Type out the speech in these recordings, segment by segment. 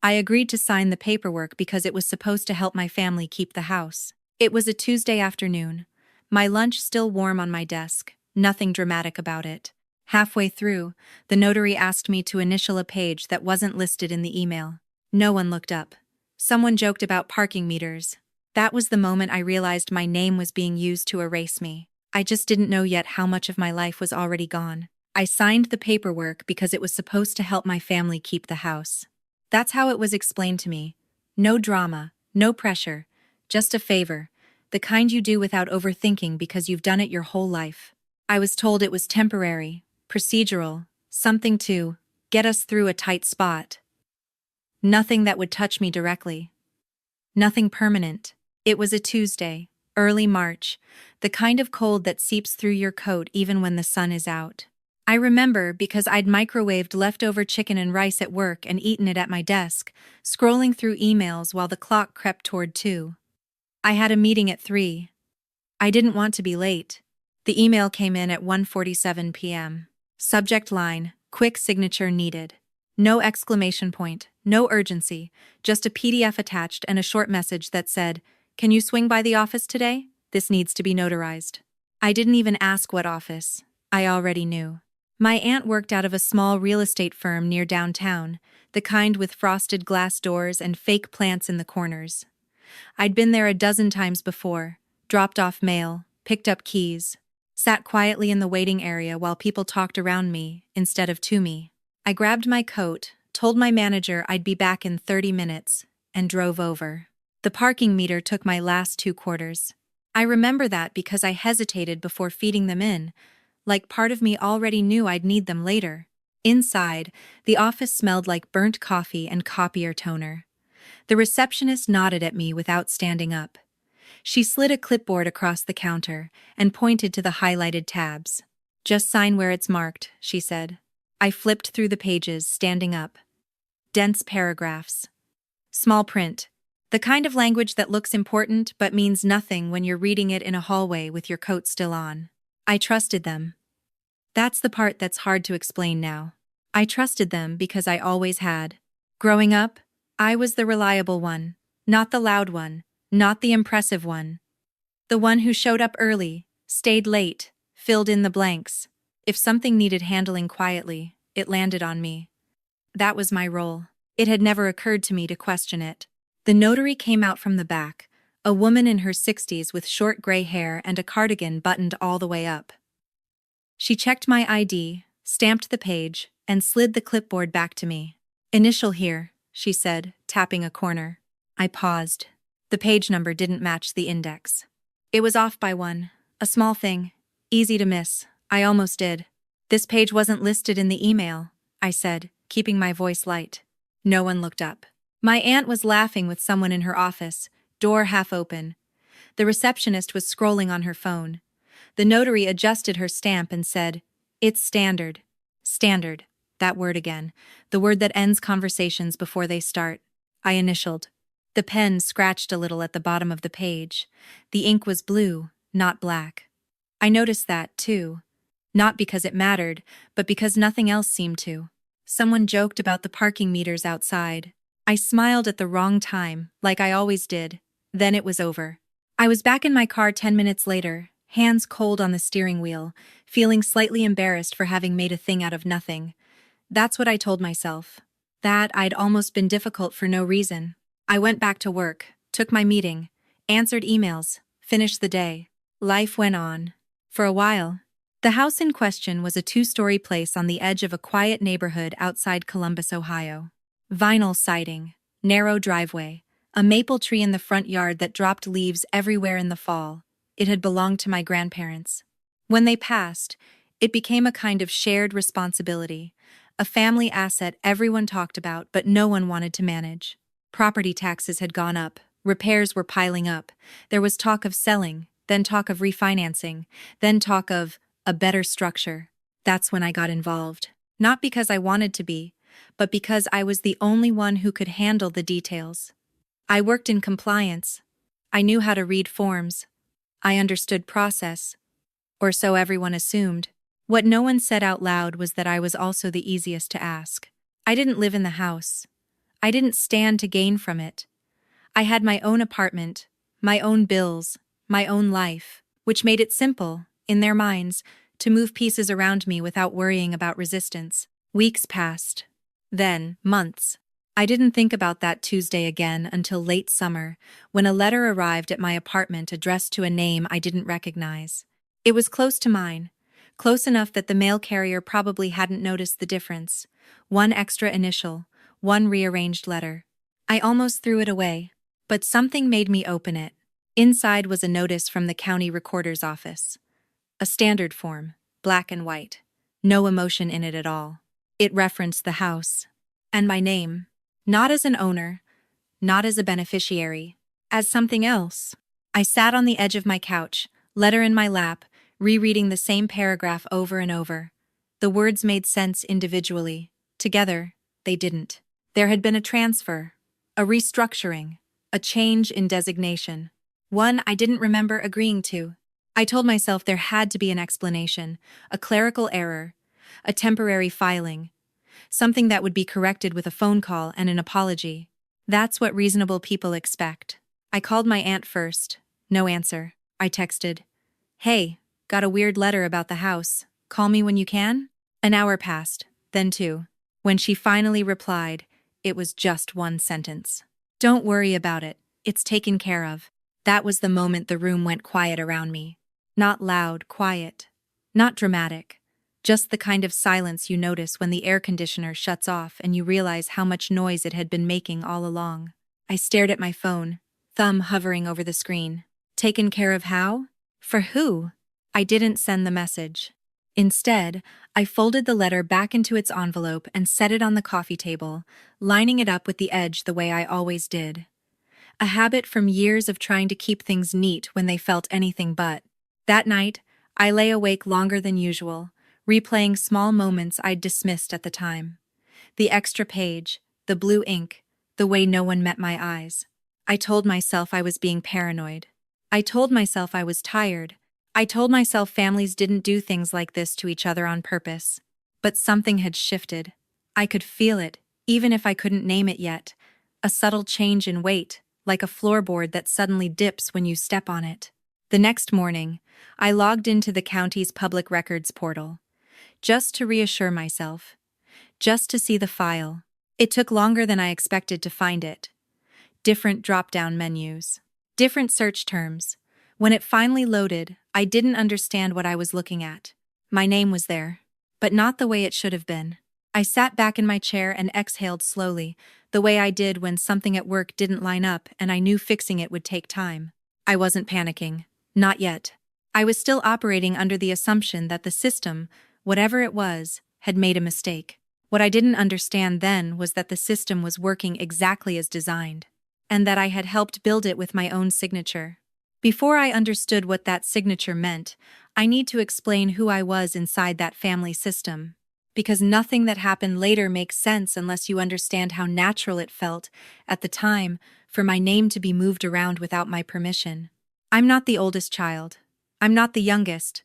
I agreed to sign the paperwork because it was supposed to help my family keep the house. It was a Tuesday afternoon. My lunch still warm on my desk, nothing dramatic about it. Halfway through, the notary asked me to initial a page that wasn't listed in the email. No one looked up. Someone joked about parking meters. That was the moment I realized my name was being used to erase me. I just didn't know yet how much of my life was already gone. I signed the paperwork because it was supposed to help my family keep the house. That's how it was explained to me. No drama, no pressure, just a favor, the kind you do without overthinking because you've done it your whole life. I was told it was temporary, procedural, something to get us through a tight spot. Nothing that would touch me directly. Nothing permanent. It was a Tuesday, early March, the kind of cold that seeps through your coat even when the sun is out. I remember because I'd microwaved leftover chicken and rice at work and eaten it at my desk, scrolling through emails while the clock crept toward 2. I had a meeting at 3. I didn't want to be late. The email came in at 1:47 p.m. Subject line, quick signature needed. No exclamation point, no urgency, just a PDF attached and a short message that said, "Can you swing by the office today? This needs to be notarized." I didn't even ask what office. I already knew. My aunt worked out of a small real estate firm near downtown, the kind with frosted glass doors and fake plants in the corners. I'd been there a dozen times before, dropped off mail, picked up keys, sat quietly in the waiting area while people talked around me instead of to me. I grabbed my coat, told my manager I'd be back in 30 minutes, and drove over. The parking meter took my last 2 quarters. I remember that because I hesitated before feeding them in, like part of me already knew I'd need them later. Inside, the office smelled like burnt coffee and copier toner. The receptionist nodded at me without standing up. She slid a clipboard across the counter and pointed to the highlighted tabs. "Just sign where it's marked," she said. I flipped through the pages, standing up. Dense paragraphs. Small print. The kind of language that looks important but means nothing when you're reading it in a hallway with your coat still on. I trusted them. That's the part that's hard to explain now. I trusted them because I always had. Growing up, I was the reliable one, not the loud one, not the impressive one. The one who showed up early, stayed late, filled in the blanks. If something needed handling quietly, it landed on me. That was my role. It had never occurred to me to question it. The notary came out from the back, a woman in her 60s with short gray hair and a cardigan buttoned all the way up. She checked my ID, stamped the page, and slid the clipboard back to me. "Initial here," she said, tapping a corner. I paused. The page number didn't match the index. It was off by 1, a small thing, easy to miss. I almost did. "This page wasn't listed in the email," I said, keeping my voice light. No one looked up. My aunt was laughing with someone in her office, door half open. The receptionist was scrolling on her phone. The notary adjusted her stamp and said, "It's standard." Standard, that word again, the word that ends conversations before they start. I initialed. The pen scratched a little at the bottom of the page. The ink was blue, not black. I noticed that, too. Not because it mattered, but because nothing else seemed to. Someone joked about the parking meters outside. I smiled at the wrong time, like I always did. Then it was over. I was back in my car 10 minutes later, hands cold on the steering wheel, feeling slightly embarrassed for having made a thing out of nothing. That's what I told myself. That I'd almost been difficult for no reason. I went back to work, took my meeting, answered emails, finished the day. Life went on. For a while. The house in question was a 2-story place on the edge of a quiet neighborhood outside Columbus, Ohio. Vinyl siding, narrow driveway, a maple tree in the front yard that dropped leaves everywhere in the fall. It had belonged to my grandparents. When they passed, it became a kind of shared responsibility, a family asset everyone talked about but no one wanted to manage. Property taxes had gone up, repairs were piling up, there was talk of selling, then talk of refinancing, then talk of a better structure. That's when I got involved. Not because I wanted to be, but because I was the only one who could handle the details. I worked in compliance. I knew how to read forms. I understood process. Or so everyone assumed. What no one said out loud was that I was also the easiest to ask. I didn't live in the house. I didn't stand to gain from it. I had my own apartment, my own bills, my own life, which made it simple, in their minds, to move pieces around me without worrying about resistance. Weeks passed. Then, months. I didn't think about that Tuesday again until late summer, when a letter arrived at my apartment addressed to a name I didn't recognize. It was close to mine, close enough that the mail carrier probably hadn't noticed the difference. One extra initial, one rearranged letter. I almost threw it away, but something made me open it. Inside was a notice from the county recorder's office. A standard form, black and white. No emotion in it at all. It referenced the house. And my name. Not as an owner, not as a beneficiary, as something else. I sat on the edge of my couch, letter in my lap, rereading the same paragraph over and over. The words made sense individually. Together, they didn't. There had been a transfer, a restructuring, a change in designation. One I didn't remember agreeing to. I told myself there had to be an explanation, a clerical error, a temporary filing, something that would be corrected with a phone call and an apology. That's what reasonable people expect. I called my aunt first. No answer. I texted, "Hey, got a weird letter about the house. Call me when you can?" An hour passed, then two. When she finally replied, it was just one sentence. "Don't worry about it. It's taken care of." That was the moment the room went quiet around me. Not loud, quiet. Not dramatic. Just the kind of silence you notice when the air conditioner shuts off and you realize how much noise it had been making all along. I stared at my phone, thumb hovering over the screen. Taken care of how? For who? I didn't send the message. Instead, I folded the letter back into its envelope and set it on the coffee table, lining it up with the edge the way I always did. A habit from years of trying to keep things neat when they felt anything but. That night, I lay awake longer than usual, replaying small moments I'd dismissed at the time. The extra page, the blue ink, the way no one met my eyes. I told myself I was being paranoid. I told myself I was tired. I told myself families didn't do things like this to each other on purpose. But something had shifted. I could feel it, even if I couldn't name it yet. A subtle change in weight, like a floorboard that suddenly dips when you step on it. The next morning, I logged into the county's public records portal. Just to reassure myself. Just to see the file. It took longer than I expected to find it. Different drop-down menus. Different search terms. When it finally loaded, I didn't understand what I was looking at. My name was there, but not the way it should have been. I sat back in my chair and exhaled slowly, the way I did when something at work didn't line up and I knew fixing it would take time. I wasn't panicking. Not yet. I was still operating under the assumption that the system, whatever it was, had made a mistake. What I didn't understand then was that the system was working exactly as designed, and that I had helped build it with my own signature. Before I understood what that signature meant, I need to explain who I was inside that family system. Because nothing that happened later makes sense unless you understand how natural it felt, at the time, for my name to be moved around without my permission. I'm not the oldest child. I'm not the youngest.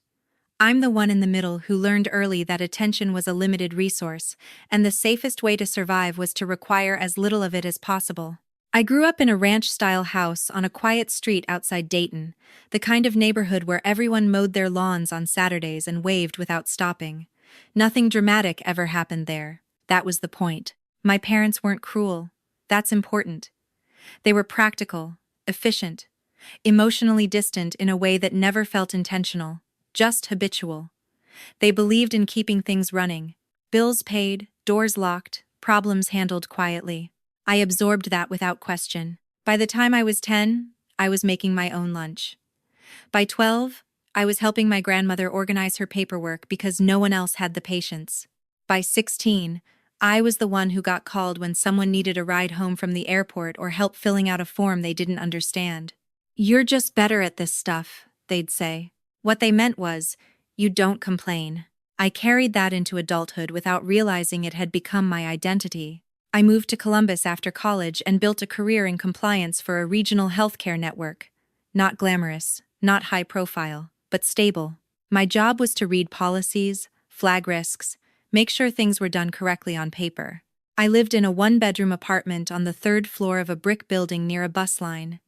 I'm the one in the middle who learned early that attention was a limited resource, and the safest way to survive was to require as little of it as possible. I grew up in a ranch-style house on a quiet street outside Dayton, the kind of neighborhood where everyone mowed their lawns on Saturdays and waved without stopping. Nothing dramatic ever happened there. That was the point. My parents weren't cruel. That's important. They were practical, efficient, emotionally distant in a way that never felt intentional. Just habitual. They believed in keeping things running. Bills paid, doors locked, problems handled quietly. I absorbed that without question. By the time I was 10, I was making my own lunch. By 12, I was helping my grandmother organize her paperwork because no one else had the patience. By 16, I was the one who got called when someone needed a ride home from the airport or help filling out a form they didn't understand. "You're just better at this stuff," they'd say. What they meant was, "You don't complain." I carried that into adulthood without realizing it had become my identity. I moved to Columbus after college and built a career in compliance for a regional healthcare network. Not glamorous, not high profile, but stable. My job was to read policies, flag risks, make sure things were done correctly on paper. I lived in a one-bedroom apartment on the third floor of a brick building near a bus line.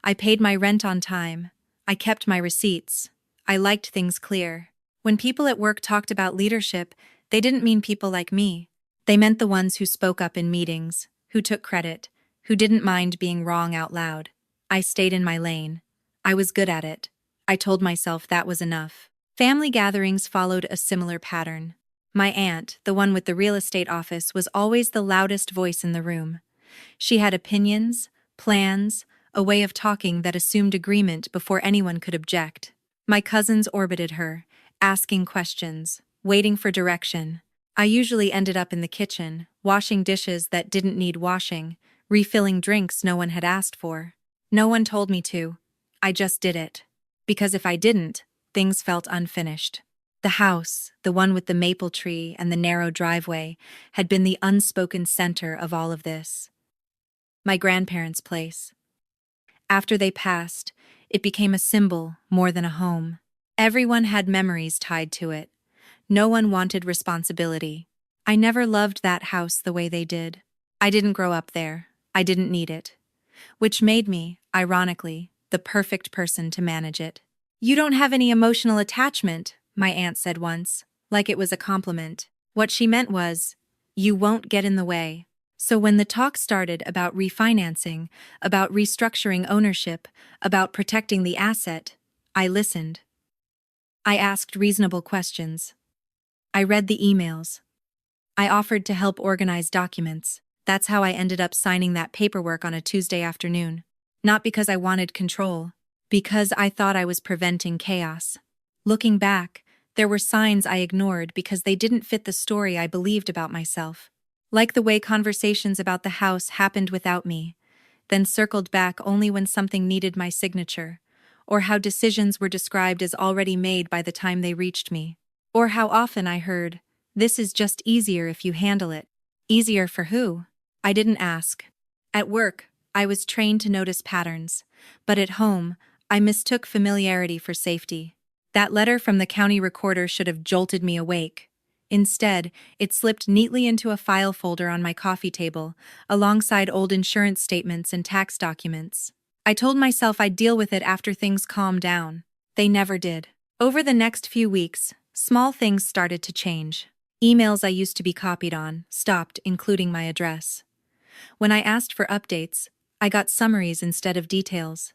I paid my rent on time. I kept my receipts. I liked things clear. When people at work talked about leadership, they didn't mean people like me. They meant the ones who spoke up in meetings, who took credit, who didn't mind being wrong out loud. I stayed in my lane. I was good at it. I told myself that was enough. Family gatherings followed a similar pattern. My aunt, the one with the real estate office, was always the loudest voice in the room. She had opinions, plans, a way of talking that assumed agreement before anyone could object. My cousins orbited her, asking questions, waiting for direction. I usually ended up in the kitchen, washing dishes that didn't need washing, refilling drinks no one had asked for. No one told me to. I just did it. Because if I didn't, things felt unfinished. The house, the one with the maple tree and the narrow driveway, had been the unspoken center of all of this. My grandparents' place. After they passed, it became a symbol more than a home. Everyone had memories tied to it. No one wanted responsibility. I never loved that house the way they did. I didn't grow up there. I didn't need it. Which made me, ironically, the perfect person to manage it. "You don't have any emotional attachment," my aunt said once, like it was a compliment. What she meant was, "You won't get in the way." So when the talk started about refinancing, about restructuring ownership, about protecting the asset, I listened. I asked reasonable questions. I read the emails. I offered to help organize documents. That's how I ended up signing that paperwork on a Tuesday afternoon. Not because I wanted control, because I thought I was preventing chaos. Looking back, there were signs I ignored because they didn't fit the story I believed about myself. Like the way conversations about the house happened without me, then circled back only when something needed my signature, or how decisions were described as already made by the time they reached me. Or how often I heard, "This is just easier if you handle it." Easier for who? I didn't ask. At work, I was trained to notice patterns, but at home, I mistook familiarity for safety. That letter from the county recorder should have jolted me awake. Instead, it slipped neatly into a file folder on my coffee table, alongside old insurance statements and tax documents. I told myself I'd deal with it after things calmed down. They never did. Over the next few weeks, small things started to change. Emails I used to be copied on stopped, including my address. When I asked for updates, I got summaries instead of details.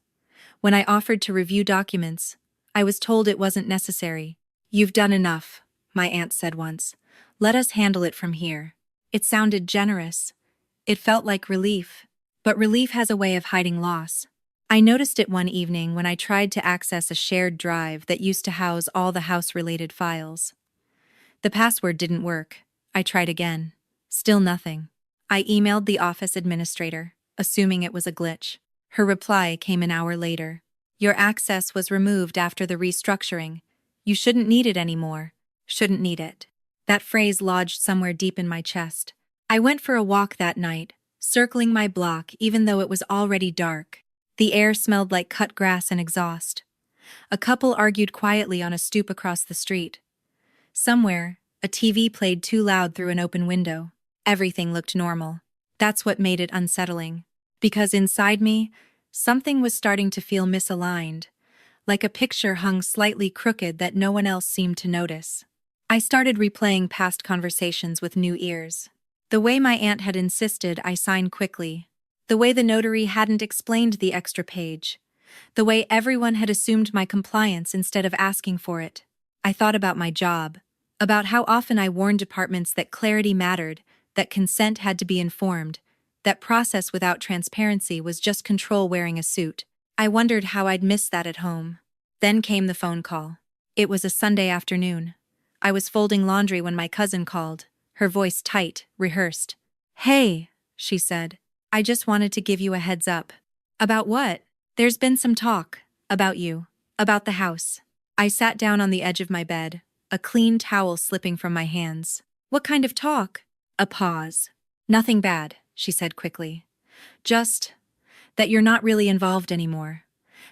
When I offered to review documents, I was told it wasn't necessary. "You've done enough," my aunt said once. "Let us handle it from here." It sounded generous. It felt like relief. But relief has a way of hiding loss. I noticed it one evening when I tried to access a shared drive that used to house all the house-related files. The password didn't work. I tried again. Still nothing. I emailed the office administrator, assuming it was a glitch. Her reply came an hour later. "Your access was removed after the restructuring. You shouldn't need it anymore." Shouldn't need it. That phrase lodged somewhere deep in my chest. I went for a walk that night, circling my block even though it was already dark. The air smelled like cut grass and exhaust. A couple argued quietly on a stoop across the street. Somewhere, a TV played too loud through an open window. Everything looked normal. That's what made it unsettling. Because inside me, something was starting to feel misaligned, like a picture hung slightly crooked that no one else seemed to notice. I started replaying past conversations with new ears. The way my aunt had insisted I sign quickly. The way the notary hadn't explained the extra page. The way everyone had assumed my compliance instead of asking for it. I thought about my job, about how often I warned departments that clarity mattered, that consent had to be informed, that process without transparency was just control wearing a suit. I wondered how I'd miss that at home. Then came the phone call. It was a Sunday afternoon. I was folding laundry when my cousin called, her voice tight, rehearsed. "Hey," she said. "I just wanted to give you a heads up." "About what?" "There's been some talk. About you. About the house." I sat down on the edge of my bed, a clean towel slipping from my hands. "What kind of talk?" A pause. "Nothing bad," she said quickly. "Just that you're not really involved anymore.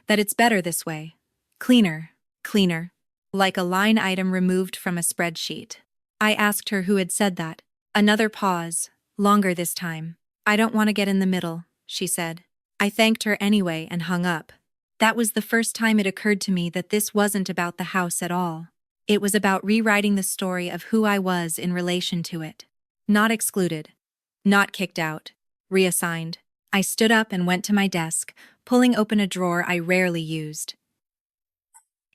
That it's better this way. Cleaner. Cleaner. Like a line item removed from a spreadsheet." I asked her who had said that. Another pause. Longer this time. I don't want to get in the middle, she said. I thanked her anyway and hung up. That was the first time it occurred to me that this wasn't about the house at all. It was about rewriting the story of who I was in relation to it. Not excluded. Not kicked out. Reassigned. I stood up and went to my desk, pulling open a drawer I rarely used.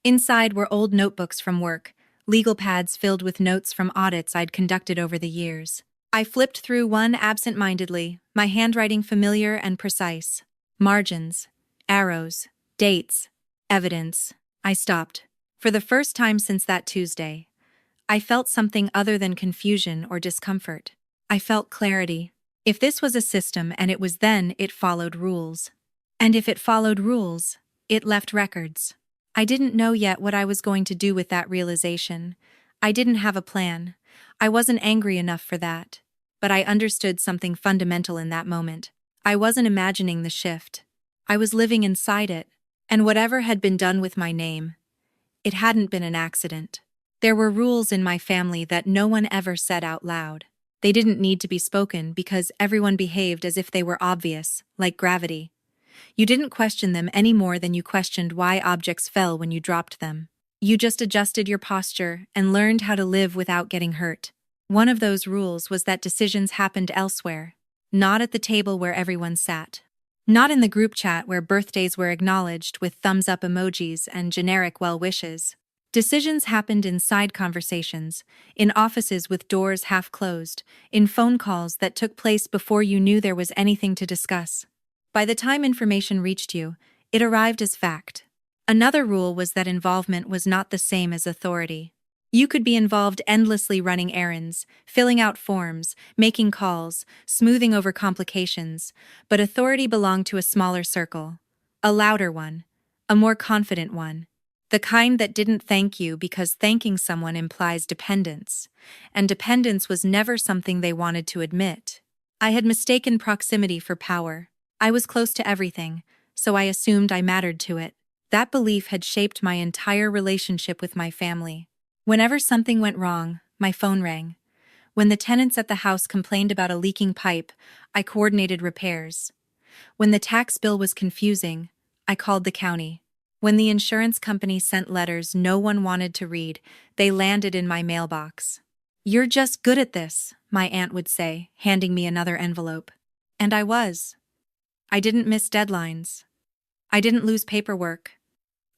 Inside were old notebooks from work, legal pads filled with notes from audits I'd conducted over the years. I flipped through one absent-mindedly, my handwriting familiar and precise. Margins, arrows, dates, evidence. I stopped. For the first time since that Tuesday, I felt something other than confusion or discomfort. I felt clarity. If this was a system and it was then, it followed rules. And if it followed rules, it left records. I didn't know yet what I was going to do with that realization. I didn't have a plan. I wasn't angry enough for that. But I understood something fundamental in that moment. I wasn't imagining the shift. I was living inside it. And whatever had been done with my name, it hadn't been an accident. There were rules in my family that no one ever said out loud. They didn't need to be spoken because everyone behaved as if they were obvious, like gravity. You didn't question them any more than you questioned why objects fell when you dropped them. You just adjusted your posture and learned how to live without getting hurt. One of those rules was that decisions happened elsewhere, not at the table where everyone sat. Not in the group chat where birthdays were acknowledged with thumbs-up emojis and generic well wishes. Decisions happened in side conversations, in offices with doors half closed, in phone calls that took place before you knew there was anything to discuss. By the time information reached you, it arrived as fact. Another rule was that involvement was not the same as authority. You could be involved endlessly running errands, filling out forms, making calls, smoothing over complications, but authority belonged to a smaller circle. A louder one. A more confident one. The kind that didn't thank you because thanking someone implies dependence, and dependence was never something they wanted to admit. I had mistaken proximity for power. I was close to everything, so I assumed I mattered to it. That belief had shaped my entire relationship with my family. Whenever something went wrong, my phone rang. When the tenants at the house complained about a leaking pipe, I coordinated repairs. When the tax bill was confusing, I called the county. When the insurance company sent letters no one wanted to read, they landed in my mailbox. "You're just good at this," my aunt would say, handing me another envelope. And I was. I didn't miss deadlines. I didn't lose paperwork.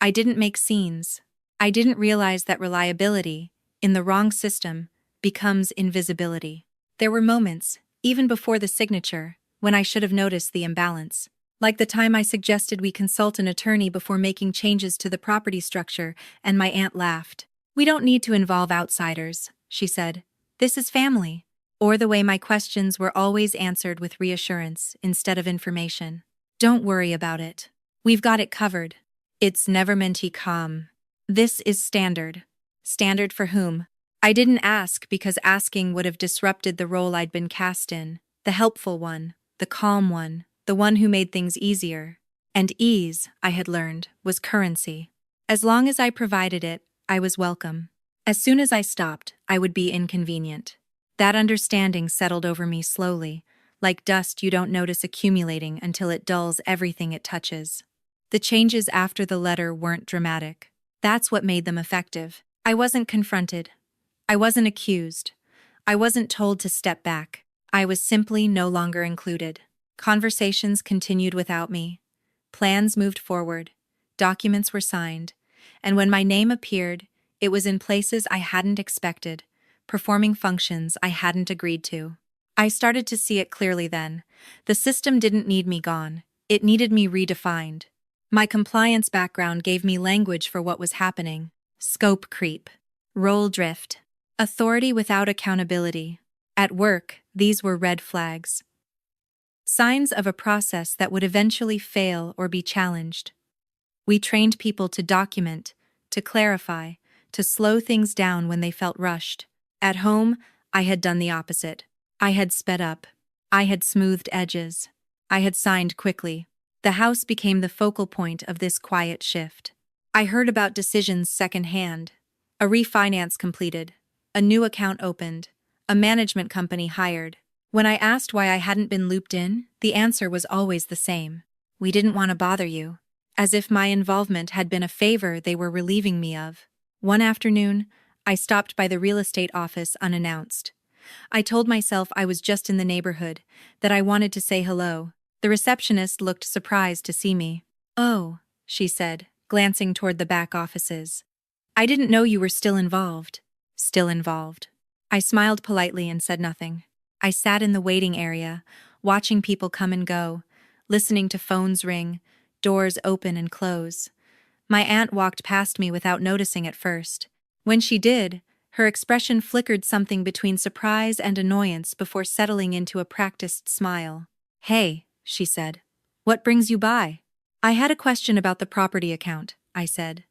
I didn't make scenes. I didn't realize that reliability, in the wrong system, becomes invisibility. There were moments, even before the signature, when I should have noticed the imbalance. Like the time I suggested we consult an attorney before making changes to the property structure, and my aunt laughed. "We don't need to involve outsiders," she said. "This is family." Or the way my questions were always answered with reassurance instead of information. "Don't worry about it. We've got it covered. It's never meant to come. This is standard." Standard for whom? I didn't ask because asking would have disrupted the role I'd been cast in. The helpful one, the calm one, the one who made things easier. And ease, I had learned, was currency. As long as I provided it, I was welcome. As soon as I stopped, I would be inconvenient. That understanding settled over me slowly, like dust you don't notice accumulating until it dulls everything it touches. The changes after the letter weren't dramatic. That's what made them effective. I wasn't confronted. I wasn't accused. I wasn't told to step back. I was simply no longer included. Conversations continued without me. Plans moved forward. Documents were signed. And when my name appeared, it was in places I hadn't expected, performing functions I hadn't agreed to. I started to see it clearly then. The system didn't need me gone. It needed me redefined. My compliance background gave me language for what was happening. Scope creep. Role drift. Authority without accountability. At work, these were red flags. Signs of a process that would eventually fail or be challenged. We trained people to document, to clarify, to slow things down when they felt rushed. At home, I had done the opposite. I had sped up. I had smoothed edges. I had signed quickly. The house became the focal point of this quiet shift. I heard about decisions secondhand. A refinance completed. A new account opened. A management company hired. When I asked why I hadn't been looped in, the answer was always the same. We didn't want to bother you. As if my involvement had been a favor they were relieving me of. One afternoon, I stopped by the real estate office unannounced. I told myself I was just in the neighborhood, that I wanted to say hello. The receptionist looked surprised to see me. "Oh," she said, glancing toward the back offices. "I didn't know you were still involved." Still involved. I smiled politely and said nothing. I sat in the waiting area, watching people come and go, listening to phones ring, doors open and close. My aunt walked past me without noticing at first. When she did, her expression flickered something between surprise and annoyance before settling into a practiced smile. "Hey," she said. "What brings you by?" "I had a question about the property account," I said.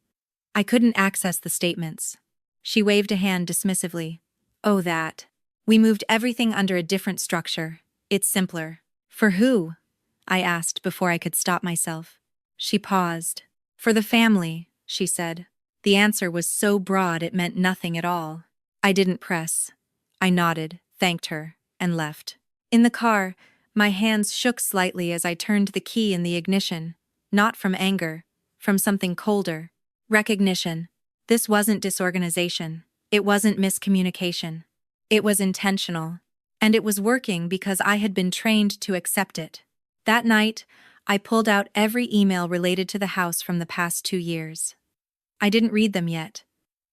I couldn't access the statements. She waved a hand dismissively. "Oh, that. We moved everything under a different structure. It's simpler." "For who?" I asked before I could stop myself. She paused. "For the family," she said. The answer was so broad it meant nothing at all. I didn't press. I nodded, thanked her, and left. In the car, my hands shook slightly as I turned the key in the ignition. Not from anger, from something colder. Recognition. This wasn't disorganization. It wasn't miscommunication. It was intentional. And it was working because I had been trained to accept it. That night, I pulled out every email related to the house from the past 2 years. I didn't read them yet.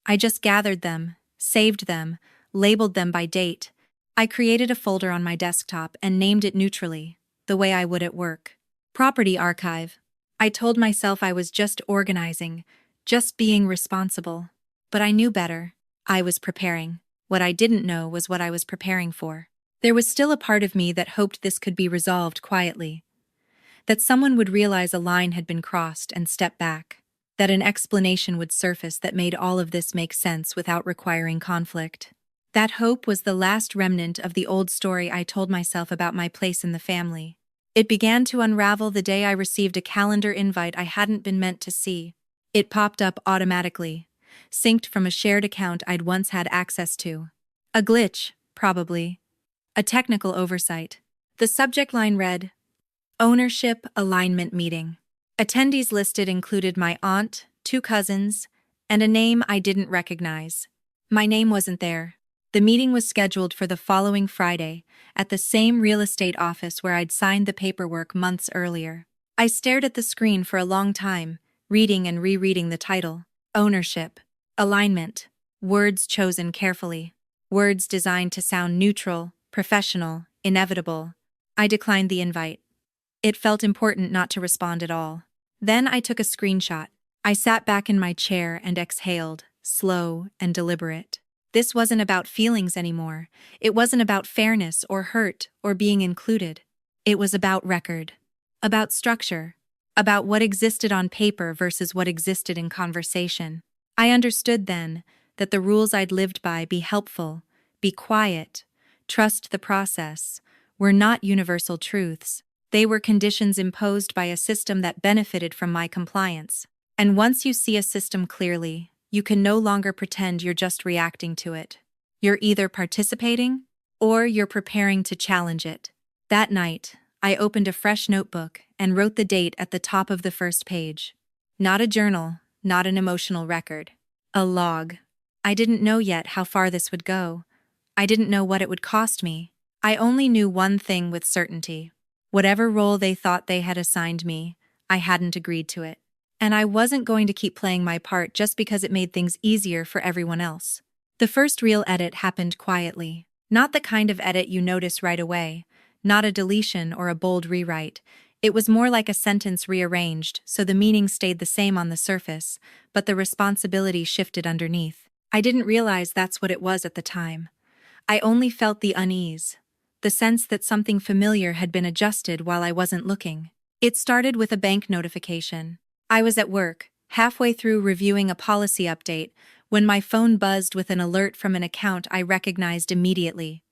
I just gathered them, saved them, labeled them by date. I created a folder on my desktop and named it neutrally, the way I would at work. Property archive. I told myself I was just organizing, just being responsible. But I knew better. I was preparing. What I didn't know was what I was preparing for. There was still a part of me that hoped this could be resolved quietly. That someone would realize a line had been crossed and step back. That an explanation would surface that made all of this make sense without requiring conflict. That hope was the last remnant of the old story I told myself about my place in the family. It began to unravel the day I received a calendar invite I hadn't been meant to see. It popped up automatically, synced from a shared account I'd once had access to. A glitch, probably. A technical oversight. The subject line read, "Ownership Alignment Meeting." Attendees listed included my aunt, 2 cousins, and a name I didn't recognize. My name wasn't there. The meeting was scheduled for the following Friday, at the same real estate office where I'd signed the paperwork months earlier. I stared at the screen for a long time, reading and rereading the title. Ownership. Alignment. Words chosen carefully. Words designed to sound neutral, professional, inevitable. I declined the invite. It felt important not to respond at all. Then I took a screenshot. I sat back in my chair and exhaled, slow and deliberate. This wasn't about feelings anymore. It wasn't about fairness or hurt or being included. It was about record. About structure. About what existed on paper versus what existed in conversation. I understood then that the rules I'd lived by, be helpful, be quiet, trust the process, were not universal truths. They were conditions imposed by a system that benefited from my compliance. And once you see a system clearly, you can no longer pretend you're just reacting to it. You're either participating, or you're preparing to challenge it. That night, I opened a fresh notebook and wrote the date at the top of the first page. Not a journal, not an emotional record. A log. I didn't know yet how far this would go. I didn't know what it would cost me. I only knew one thing with certainty. Whatever role they thought they had assigned me, I hadn't agreed to it. And I wasn't going to keep playing my part just because it made things easier for everyone else. The first real edit happened quietly. Not the kind of edit you notice right away, not a deletion or a bold rewrite. It was more like a sentence rearranged so the meaning stayed the same on the surface, but the responsibility shifted underneath. I didn't realize that's what it was at the time. I only felt the unease. The sense that something familiar had been adjusted while I wasn't looking. It started with a bank notification. I was at work, halfway through reviewing a policy update, when my phone buzzed with an alert from an account I recognized immediately.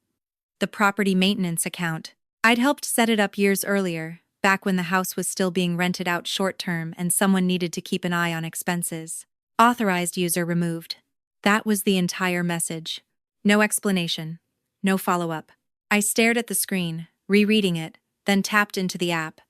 The property maintenance account. I'd helped set it up years earlier, back when the house was still being rented out short-term and someone needed to keep an eye on expenses. Authorized user removed. That was the entire message. No explanation. No follow-up. I stared at the screen, rereading it, then tapped into the app.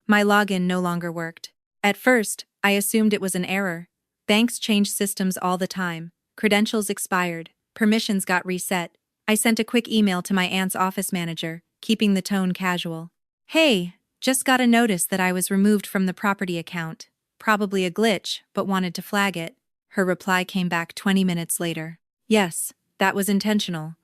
My login no longer worked. At first, I assumed it was an error. Banks change systems all the time. Credentials expired. Permissions got reset. I sent a quick email to my aunt's office manager, keeping the tone casual. Hey, just got a notice that I was removed from the property account. Probably a glitch, but wanted to flag it. Her reply came back 20 minutes later. Yes, that was intentional.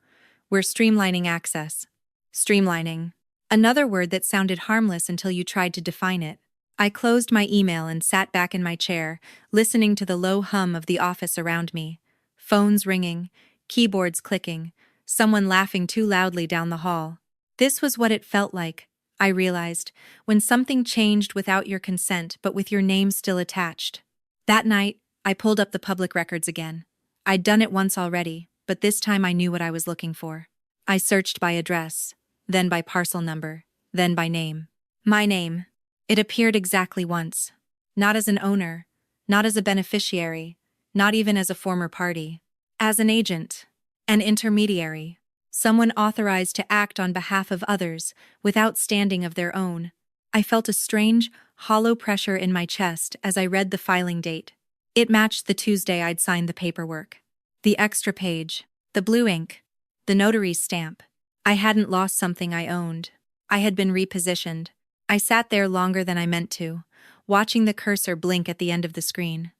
We're streamlining access. Streamlining. Another word that sounded harmless until you tried to define it. I closed my email and sat back in my chair, listening to the low hum of the office around me. Phones ringing, keyboards clicking, someone laughing too loudly down the hall. This was what it felt like, I realized, when something changed without your consent but with your name still attached. That night, I pulled up the public records again. I'd done it once already, but this time I knew what I was looking for. I searched by address, then by parcel number, then by name. My name. It appeared exactly once. Not as an owner, not as a beneficiary, not even as a former party. As an agent, an intermediary, someone authorized to act on behalf of others without standing of their own. I felt a strange, hollow pressure in my chest as I read the filing date. It matched the Tuesday I'd signed the paperwork. The extra page, the blue ink, the notary's stamp. I hadn't lost something I owned. I had been repositioned. I sat there longer than I meant to, watching the cursor blink at the end of the screen.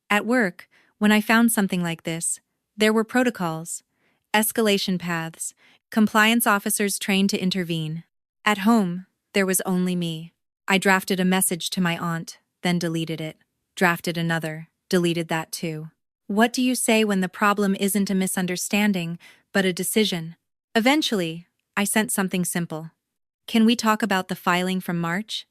At work, when I found something like this, there were protocols, escalation paths, compliance officers trained to intervene. At home, there was only me. I drafted a message to my aunt, then deleted it. Drafted another, deleted that too. What do you say when the problem isn't a misunderstanding, but a decision? Eventually, I sent something simple. Can we talk about the filing from March?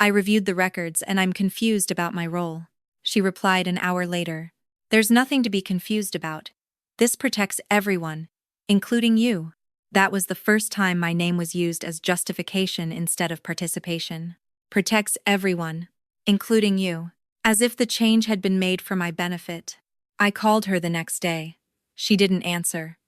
I reviewed the records and I'm confused about my role. She replied an hour later. There's nothing to be confused about. This protects everyone, including you. That was the first time my name was used as justification instead of participation. Protects everyone, including you. As if the change had been made for my benefit. I called her the next day. She didn't answer.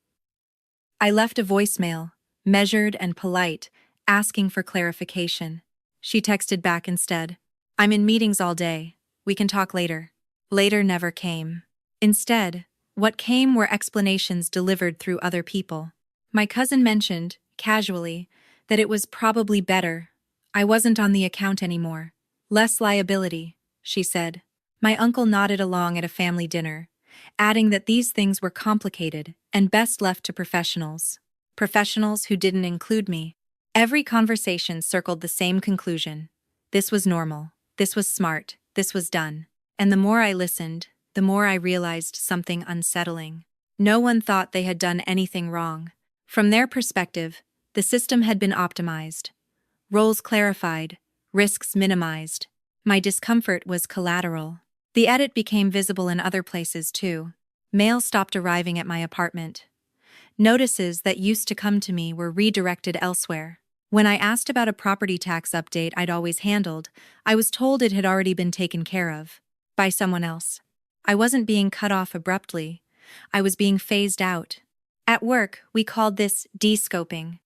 I left a voicemail, measured and polite, asking for clarification. She texted back instead. I'm in meetings all day. We can talk later. Later never came. Instead, what came were explanations delivered through other people. My cousin mentioned, casually, that it was probably better. I wasn't on the account anymore. Less liability, she said. My uncle nodded along at a family dinner, adding that these things were complicated and best left to professionals. Professionals who didn't include me. Every conversation circled the same conclusion. This was normal. This was smart. This was done. And the more I listened, the more I realized something unsettling. No one thought they had done anything wrong. From their perspective, the system had been optimized. Roles clarified, risks minimized. My discomfort was collateral. The edit became visible in other places too. Mail stopped arriving at my apartment. Notices that used to come to me were redirected elsewhere. When I asked about a property tax update I'd always handled, I was told it had already been taken care of. By someone else. I wasn't being cut off abruptly. I was being phased out. At work, we called this de-scoping.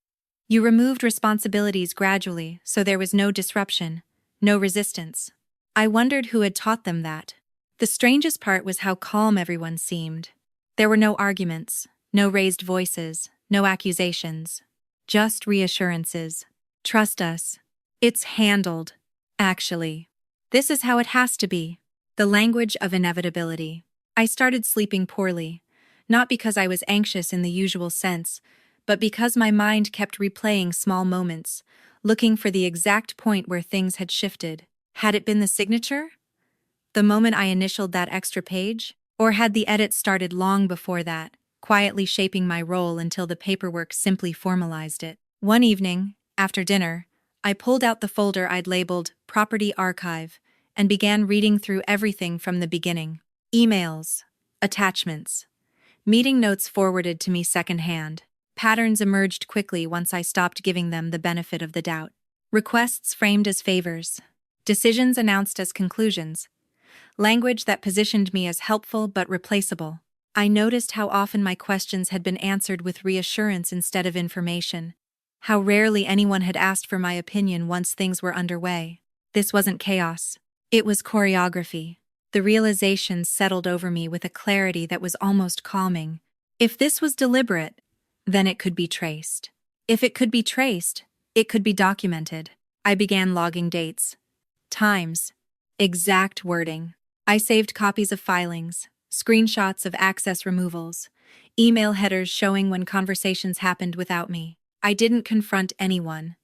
You removed responsibilities gradually, so there was no disruption, no resistance. I wondered who had taught them that. The strangest part was how calm everyone seemed. There were no arguments, no raised voices, no accusations. Just reassurances. Trust us. It's handled. Actually. This is how it has to be. The language of inevitability. I started sleeping poorly, not because I was anxious in the usual sense, but because my mind kept replaying small moments, looking for the exact point where things had shifted. Had it been the signature? The moment I initialed that extra page? Or had the edit started long before that, quietly shaping my role until the paperwork simply formalized it? One evening, after dinner, I pulled out the folder I'd labeled Property Archive and began reading through everything from the beginning. Emails, attachments, meeting notes forwarded to me secondhand. Patterns emerged quickly once I stopped giving them the benefit of the doubt. Requests framed as favors. Decisions announced as conclusions. Language that positioned me as helpful but replaceable. I noticed how often my questions had been answered with reassurance instead of information. How rarely anyone had asked for my opinion once things were underway. This wasn't chaos. It was choreography. The realization settled over me with a clarity that was almost calming. If this was deliberate, then it could be traced. If it could be traced, it could be documented. I began logging dates, times, exact wording. I saved copies of filings, screenshots of access removals, email headers showing when conversations happened without me. I didn't confront anyone.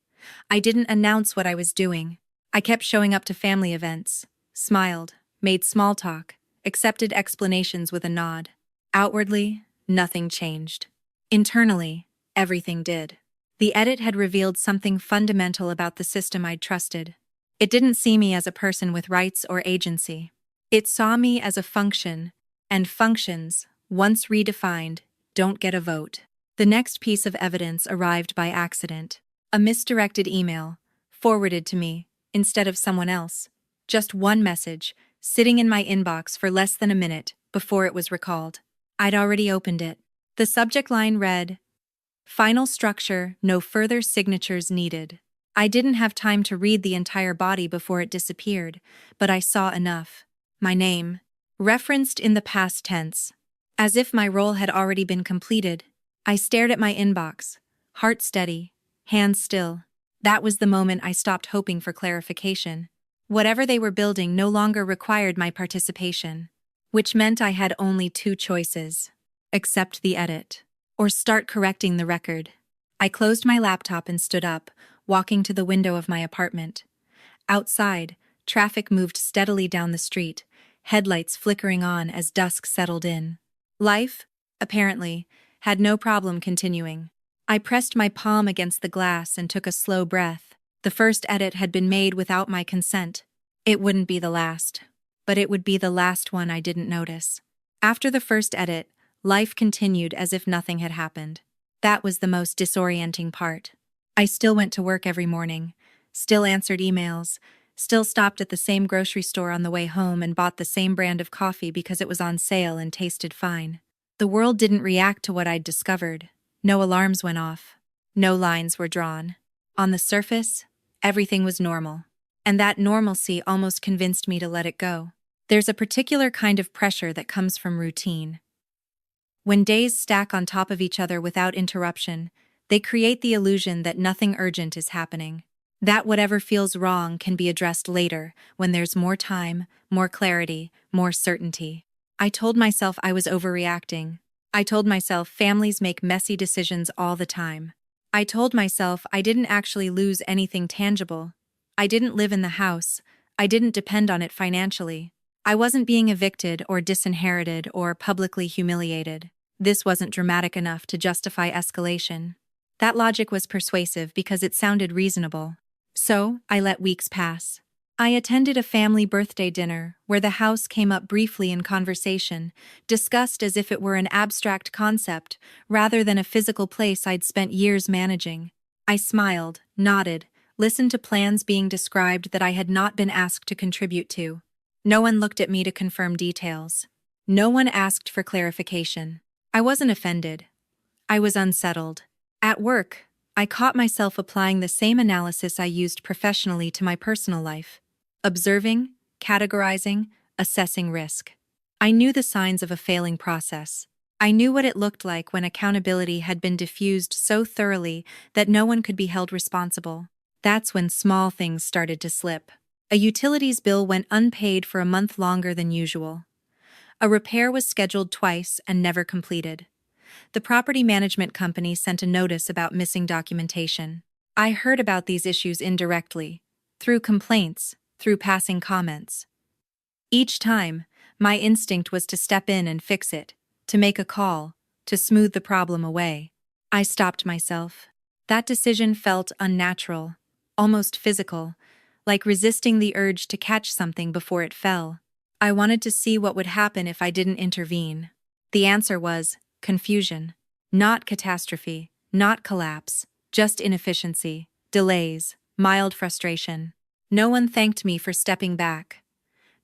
I didn't announce what I was doing. I kept showing up to family events, smiled, made small talk, accepted explanations with a nod. Outwardly, nothing changed. Internally, everything did. The edit had revealed something fundamental about the system I'd trusted. It didn't see me as a person with rights or agency. It saw me as a function, and functions, once redefined, don't get a vote. The next piece of evidence arrived by accident. A misdirected email, forwarded to me, instead of someone else. Just one message, sitting in my inbox for less than a minute before it was recalled. I'd already opened it. The subject line read, "Final structure, no further signatures needed." I didn't have time to read the entire body before it disappeared, but I saw enough. My name, referenced in the past tense, as if my role had already been completed. I stared at my inbox, heart steady, hands still. That was the moment I stopped hoping for clarification. Whatever they were building no longer required my participation, which meant I had only two choices: accept the edit, or start correcting the record. I closed my laptop and stood up, walking to the window of my apartment. Outside, traffic moved steadily down the street, headlights flickering on as dusk settled in. Life, apparently, had no problem continuing. I pressed my palm against the glass and took a slow breath. The first edit had been made without my consent. It wouldn't be the last, but it would be the last one I didn't notice. After the first edit, life continued as if nothing had happened. That was the most disorienting part. I still went to work every morning, still answered emails, still stopped at the same grocery store on the way home and bought the same brand of coffee because it was on sale and tasted fine. The world didn't react to what I'd discovered. No alarms went off. No lines were drawn. On the surface, everything was normal. And that normalcy almost convinced me to let it go. There's a particular kind of pressure that comes from routine. When days stack on top of each other without interruption, they create the illusion that nothing urgent is happening. That whatever feels wrong can be addressed later, when there's more time, more clarity, more certainty. I told myself I was overreacting. I told myself families make messy decisions all the time. I told myself I didn't actually lose anything tangible. I didn't live in the house. I didn't depend on it financially. I wasn't being evicted or disinherited or publicly humiliated. This wasn't dramatic enough to justify escalation. That logic was persuasive because it sounded reasonable. So, I let weeks pass. I attended a family birthday dinner where the house came up briefly in conversation, discussed as if it were an abstract concept rather than a physical place I'd spent years managing. I smiled, nodded, listened to plans being described that I had not been asked to contribute to. No one looked at me to confirm details. No one asked for clarification. I wasn't offended. I was unsettled. At work, I caught myself applying the same analysis I used professionally to my personal life. Observing, categorizing, assessing risk. I knew the signs of a failing process. I knew what it looked like when accountability had been diffused so thoroughly that no one could be held responsible. That's when small things started to slip. A utilities bill went unpaid for a month longer than usual. A repair was scheduled twice and never completed. The property management company sent a notice about missing documentation. I heard about these issues indirectly, through complaints, through passing comments. Each time, my instinct was to step in and fix it, to make a call, to smooth the problem away. I stopped myself. That decision felt unnatural, almost physical, like resisting the urge to catch something before it fell. I wanted to see what would happen if I didn't intervene. The answer was confusion. Not catastrophe, not collapse, just inefficiency, delays, mild frustration. No one thanked me for stepping back.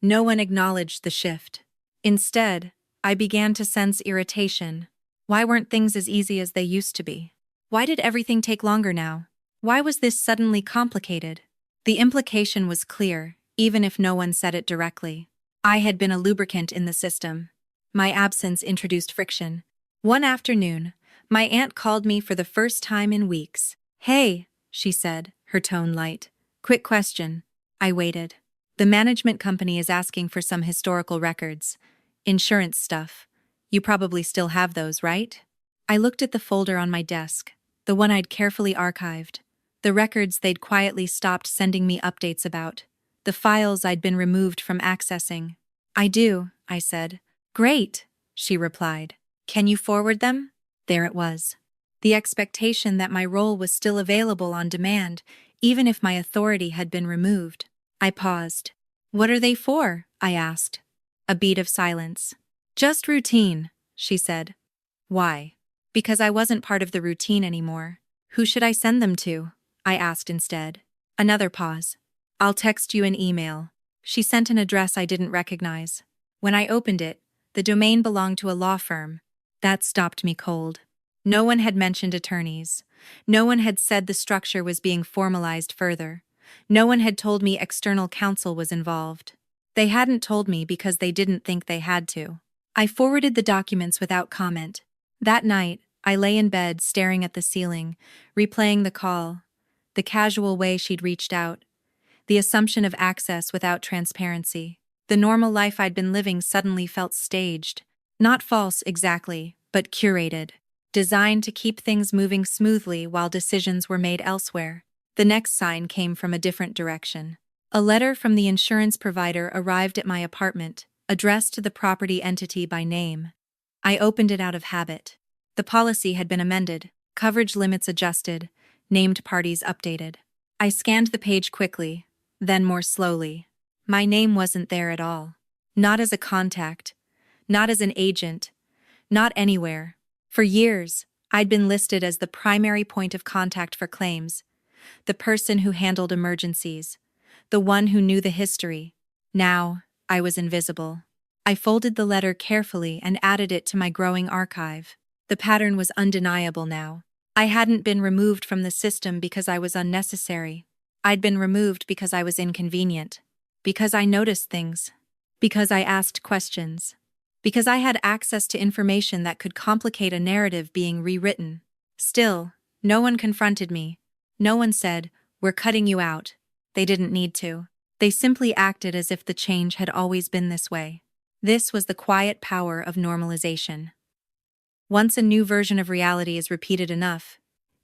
No one acknowledged the shift. Instead, I began to sense irritation. Why weren't things as easy as they used to be? Why did everything take longer now? Why was this suddenly complicated? The implication was clear, even if no one said it directly. I had been a lubricant in the system. My absence introduced friction. One afternoon, my aunt called me for the first time in weeks. "Hey," she said, her tone light. "Quick question." I waited. "The management company is asking for some historical records. Insurance stuff. You probably still have those, right?" I looked at the folder on my desk, the one I'd carefully archived, the records they'd quietly stopped sending me updates about, the files I'd been removed from accessing. "I do," I said. "Great," she replied. "Can you forward them?" There it was. The expectation that my role was still available on demand, even if my authority had been removed. I paused. "What are they for?" I asked. A beat of silence. "Just routine," she said. "Why?" "Because I wasn't part of the routine anymore." "Who should I send them to?" I asked instead. Another pause. "I'll text you an email." She sent an address I didn't recognize. When I opened it, the domain belonged to a law firm. That stopped me cold. No one had mentioned attorneys. No one had said the structure was being formalized further. No one had told me external counsel was involved. They hadn't told me because they didn't think they had to. I forwarded the documents without comment. That night, I lay in bed staring at the ceiling, replaying the call, the casual way she'd reached out, the assumption of access without transparency. The normal life I'd been living suddenly felt staged. Not false exactly, but curated. Designed to keep things moving smoothly while decisions were made elsewhere. The next sign came from a different direction. A letter from the insurance provider arrived at my apartment, addressed to the property entity by name. I opened it out of habit. The policy had been amended, coverage limits adjusted, named parties updated. I scanned the page quickly, then more slowly. My name wasn't there at all. Not as a contact, not as an agent, not anywhere. For years, I'd been listed as the primary point of contact for claims, the person who handled emergencies, the one who knew the history. Now, I was invisible. I folded the letter carefully and added it to my growing archive. The pattern was undeniable now. I hadn't been removed from the system because I was unnecessary. I'd been removed because I was inconvenient, because I noticed things, because I asked questions, because I had access to information that could complicate a narrative being rewritten. Still, no one confronted me. No one said, "We're cutting you out." They didn't need to. They simply acted as if the change had always been this way. This was the quiet power of normalization. Once a new version of reality is repeated enough,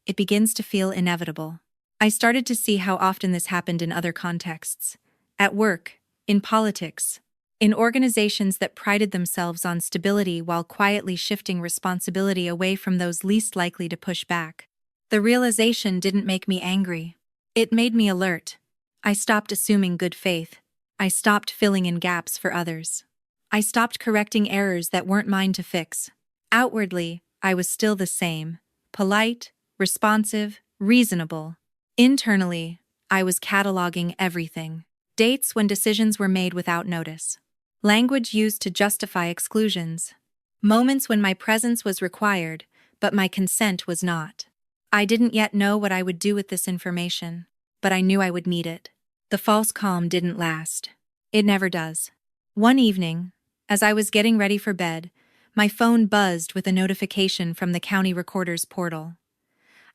it begins to feel inevitable. I started to see how often this happened in other contexts. At work, in politics, in organizations that prided themselves on stability while quietly shifting responsibility away from those least likely to push back. The realization didn't make me angry. It made me alert. I stopped assuming good faith. I stopped filling in gaps for others. I stopped correcting errors that weren't mine to fix. Outwardly, I was still the same, polite, responsive, reasonable. Internally, I was cataloging everything. Dates when decisions were made without notice. Language used to justify exclusions. Moments when my presence was required, but my consent was not. I didn't yet know what I would do with this information, but I knew I would need it. The false calm didn't last. It never does. One evening, as I was getting ready for bed, my phone buzzed with a notification from the county recorder's portal.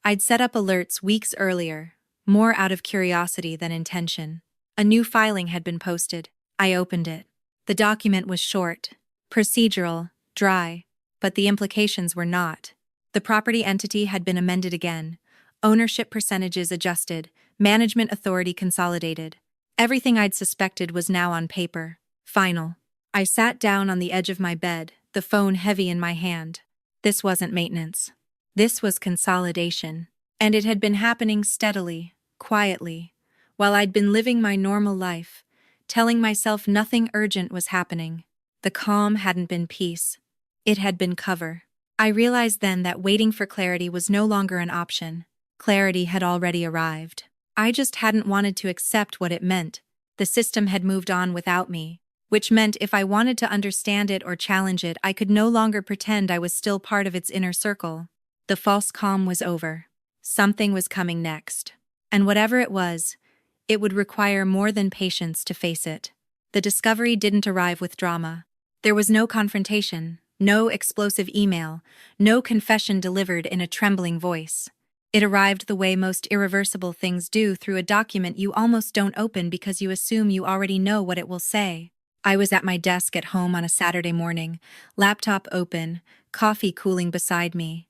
I'd set up alerts weeks earlier, more out of curiosity than intention. A new filing had been posted. I opened it. The document was short, procedural, dry, but the implications were not. The property entity had been amended again, ownership percentages adjusted, management authority consolidated. Everything I'd suspected was now on paper. Final. I sat down on the edge of my bed, the phone heavy in my hand. This wasn't maintenance. This was consolidation. And it had been happening steadily, quietly, while I'd been living my normal life, telling myself nothing urgent was happening. The calm hadn't been peace. It had been cover. I realized then that waiting for clarity was no longer an option. Clarity had already arrived. I just hadn't wanted to accept what it meant. The system had moved on without me, which meant if I wanted to understand it or challenge it, I could no longer pretend I was still part of its inner circle. The false calm was over. Something was coming next. And whatever it would require more than patience to face it. The discovery didn't arrive with drama. There was no confrontation, no explosive email, no confession delivered in a trembling voice. It arrived the way most irreversible things do, through a document you almost don't open because you assume you already know what it will say. I was at my desk at home on a Saturday morning, laptop open, coffee cooling beside me.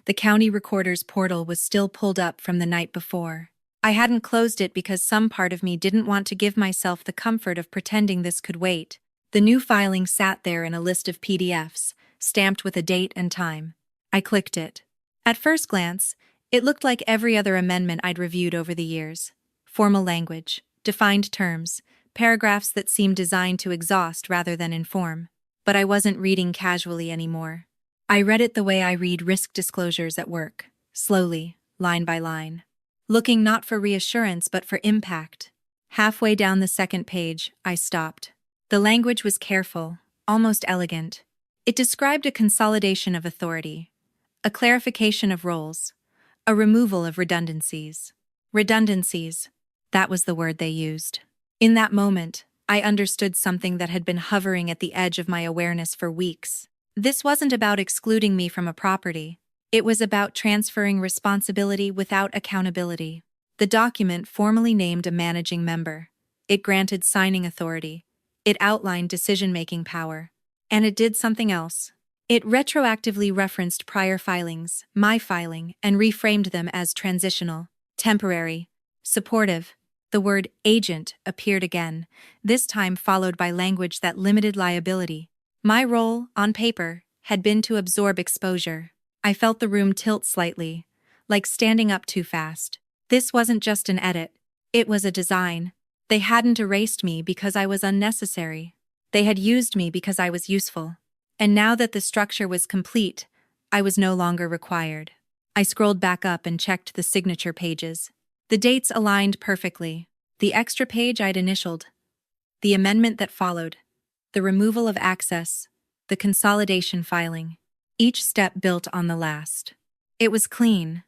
The county recorder's portal was still pulled up from the night before. I hadn't closed it because some part of me didn't want to give myself the comfort of pretending this could wait. The new filing sat there in a list of PDFs, stamped with a date and time. I clicked it. At first glance, it looked like every other amendment I'd reviewed over the years. Formal language, defined terms, paragraphs that seemed designed to exhaust rather than inform. But I wasn't reading casually anymore. I read it the way I read risk disclosures at work, slowly, line by line. Looking not for reassurance but for impact. Halfway down the second page, I stopped. The language was careful, almost elegant. It described a consolidation of authority, a clarification of roles, a removal of redundancies. Redundancies, that was the word they used. In that moment, I understood something that had been hovering at the edge of my awareness for weeks. This wasn't about excluding me from a property. It was about transferring responsibility without accountability. The document formally named a managing member. It granted signing authority. It outlined decision-making power. And it did something else. It retroactively referenced prior filings, my filing, and reframed them as transitional, temporary, supportive. The word agent appeared again, this time followed by language that limited liability. My role, on paper, had been to absorb exposure. I felt the room tilt slightly, like standing up too fast. This wasn't just an edit. It was a design. They hadn't erased me because I was unnecessary. They had used me because I was useful. And now that the structure was complete, I was no longer required. I scrolled back up and checked the signature pages. The dates aligned perfectly. The extra page I'd initialed. The amendment that followed. The removal of access. The consolidation filing. Each step built on the last. It was clean,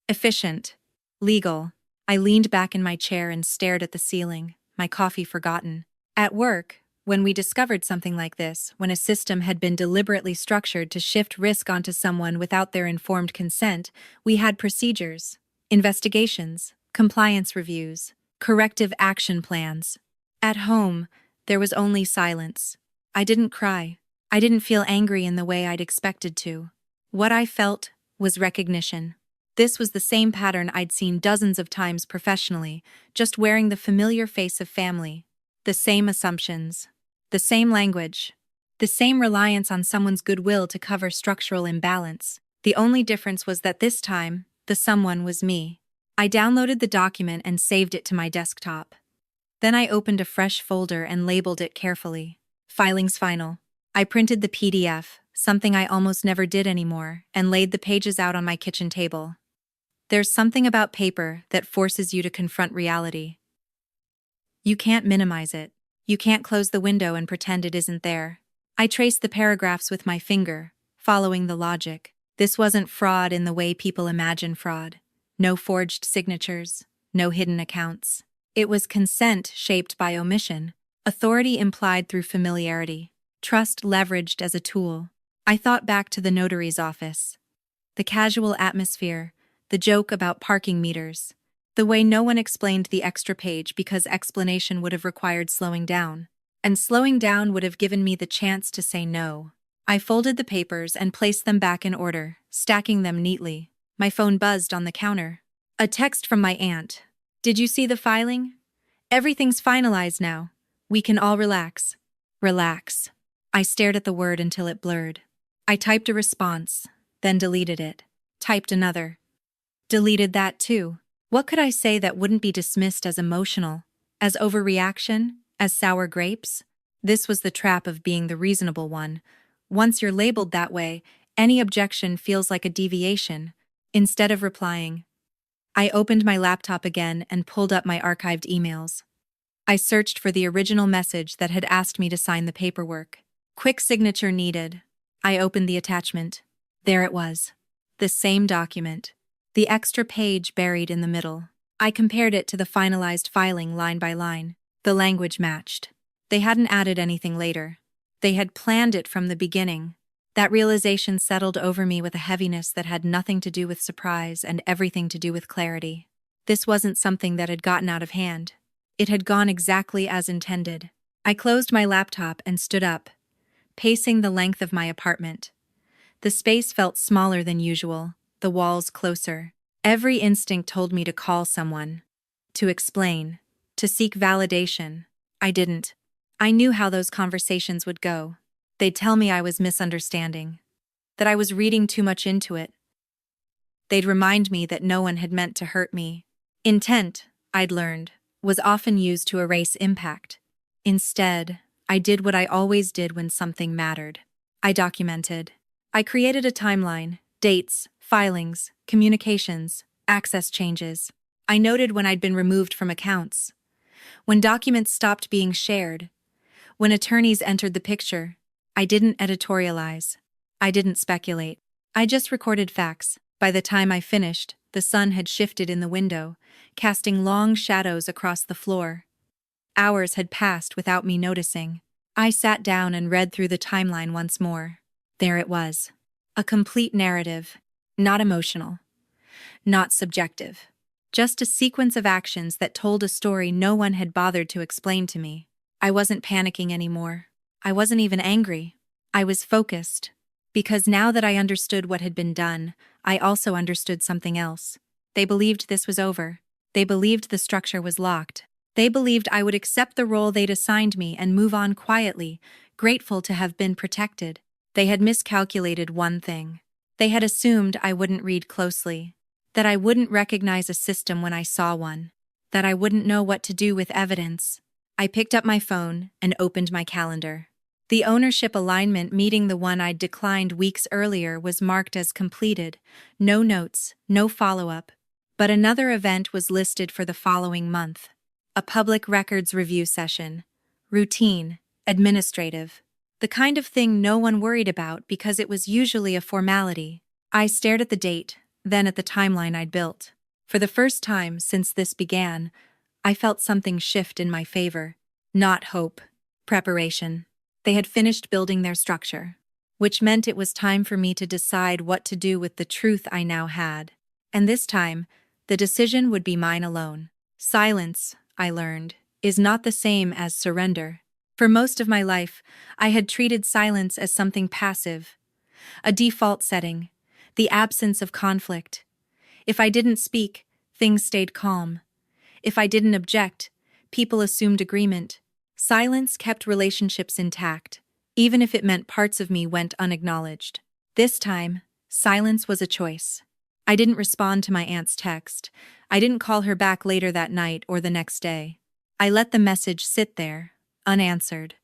efficient, legal. I leaned back in my chair and stared at the ceiling, my coffee forgotten. At work, when we discovered something like this, when a system had been deliberately structured to shift risk onto someone without their informed consent, we had procedures, investigations, compliance reviews, corrective action plans. At home, there was only silence. I didn't cry. I didn't feel angry in the way I'd expected to. What I felt was recognition. This was the same pattern I'd seen dozens of times professionally, just wearing the familiar face of family. The same assumptions. The same language. The same reliance on someone's goodwill to cover structural imbalance. The only difference was that this time, the someone was me. I downloaded the document and saved it to my desktop. Then I opened a fresh folder and labeled it carefully. Filings final. I printed the PDF, something I almost never did anymore, and laid the pages out on my kitchen table. There's something about paper that forces you to confront reality. You can't minimize it. You can't close the window and pretend it isn't there. I traced the paragraphs with my finger, following the logic. This wasn't fraud in the way people imagine fraud. No forged signatures, no hidden accounts. It was consent shaped by omission, authority implied through familiarity. Trust leveraged as a tool. I thought back to the notary's office. The casual atmosphere, the joke about parking meters, the way no one explained the extra page because explanation would have required slowing down. And slowing down would have given me the chance to say no. I folded the papers and placed them back in order, stacking them neatly. My phone buzzed on the counter. A text from my aunt. Did you see the filing? Everything's finalized now. We can all relax. Relax. I stared at the word until it blurred. I typed a response, then deleted it. Typed another. Deleted that too. What could I say that wouldn't be dismissed as emotional, as overreaction, as sour grapes? This was the trap of being the reasonable one. Once you're labeled that way, any objection feels like a deviation. Instead of replying, I opened my laptop again and pulled up my archived emails. I searched for the original message that had asked me to sign the paperwork. Quick signature needed. I opened the attachment. There it was. The same document. the extra page buried in the middle. I compared it to the finalized filing line by line. The language matched. They hadn't added anything later. They had planned it from the beginning. That realization settled over me with a heaviness that had nothing to do with surprise and everything to do with clarity. This wasn't something that had gotten out of hand. It had gone exactly as intended. I closed my laptop and stood up, pacing the length of my apartment. The space felt smaller than usual, the walls closer. Every instinct told me to call someone, to explain, to seek validation. I didn't. I knew how those conversations would go. They'd tell me I was misunderstanding, that I was reading too much into it. They'd remind me that no one had meant to hurt me. Intent, I'd learned, was often used to erase impact. Instead, I did what I always did when something mattered. I documented. I created a timeline, dates, filings, communications, access changes. I noted when I'd been removed from accounts, when documents stopped being shared, when attorneys entered the picture. I didn't editorialize. I didn't speculate. I just recorded facts. By the time I finished, the sun had shifted in the window, casting long shadows across the floor. Hours had passed without me noticing. I sat down and read through the timeline once more. There it was. A complete narrative. Not emotional. Not subjective. Just a sequence of actions that told a story no one had bothered to explain to me. I wasn't panicking anymore. I wasn't even angry. I was focused. Because now that I understood what had been done, I also understood something else. They believed this was over. They believed the structure was locked. They believed I would accept the role they'd assigned me and move on quietly, grateful to have been protected. They had miscalculated one thing. They had assumed I wouldn't read closely, that I wouldn't recognize a system when I saw one, that I wouldn't know what to do with evidence. I picked up my phone and opened my calendar. The ownership alignment meeting, the one I'd declined weeks earlier, was marked as completed. No notes, no follow-up. But another event was listed for the following month. A public records review session. Routine, administrative. The kind of thing no one worried about because it was usually a formality. I stared at the date, then at the timeline I'd built. For the first time since this began, I felt something shift in my favor. Not hope. Preparation. They had finished building their structure, which meant it was time for me to decide what to do with the truth I now had. And this time, the decision would be mine alone. Silence, I learned, is not the same as surrender. For most of my life, I had treated silence as something passive, a default setting, the absence of conflict. If I didn't speak, things stayed calm. If I didn't object, people assumed agreement. Silence kept relationships intact, even if it meant parts of me went unacknowledged. This time, silence was a choice. I didn't respond to my aunt's text. I didn't call her back later that night or the next day. I let the message sit there, unanswered.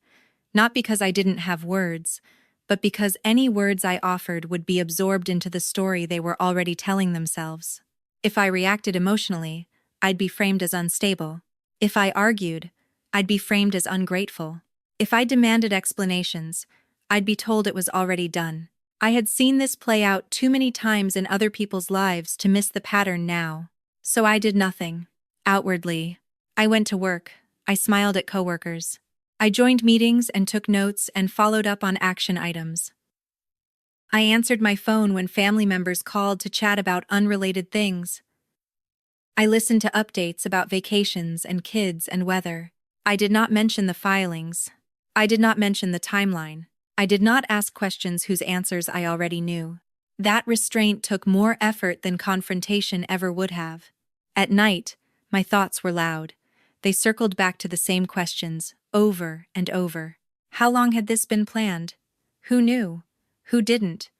Not because I didn't have words, but because any words I offered would be absorbed into the story they were already telling themselves. If I reacted emotionally, I'd be framed as unstable. If I argued, I'd be framed as ungrateful. If I demanded explanations, I'd be told it was already done. I had seen this play out too many times in other people's lives to miss the pattern now. So I did nothing. Outwardly, I went to work. I smiled at coworkers. I joined meetings and took notes and followed up on action items. I answered my phone when family members called to chat about unrelated things. I listened to updates about vacations and kids and weather. I did not mention the filings. I did not mention the timeline. I did not ask questions whose answers I already knew. That restraint took more effort than confrontation ever would have. At night, my thoughts were loud. They circled back to the same questions, over and over. How long had this been planned? Who knew? Who didn't?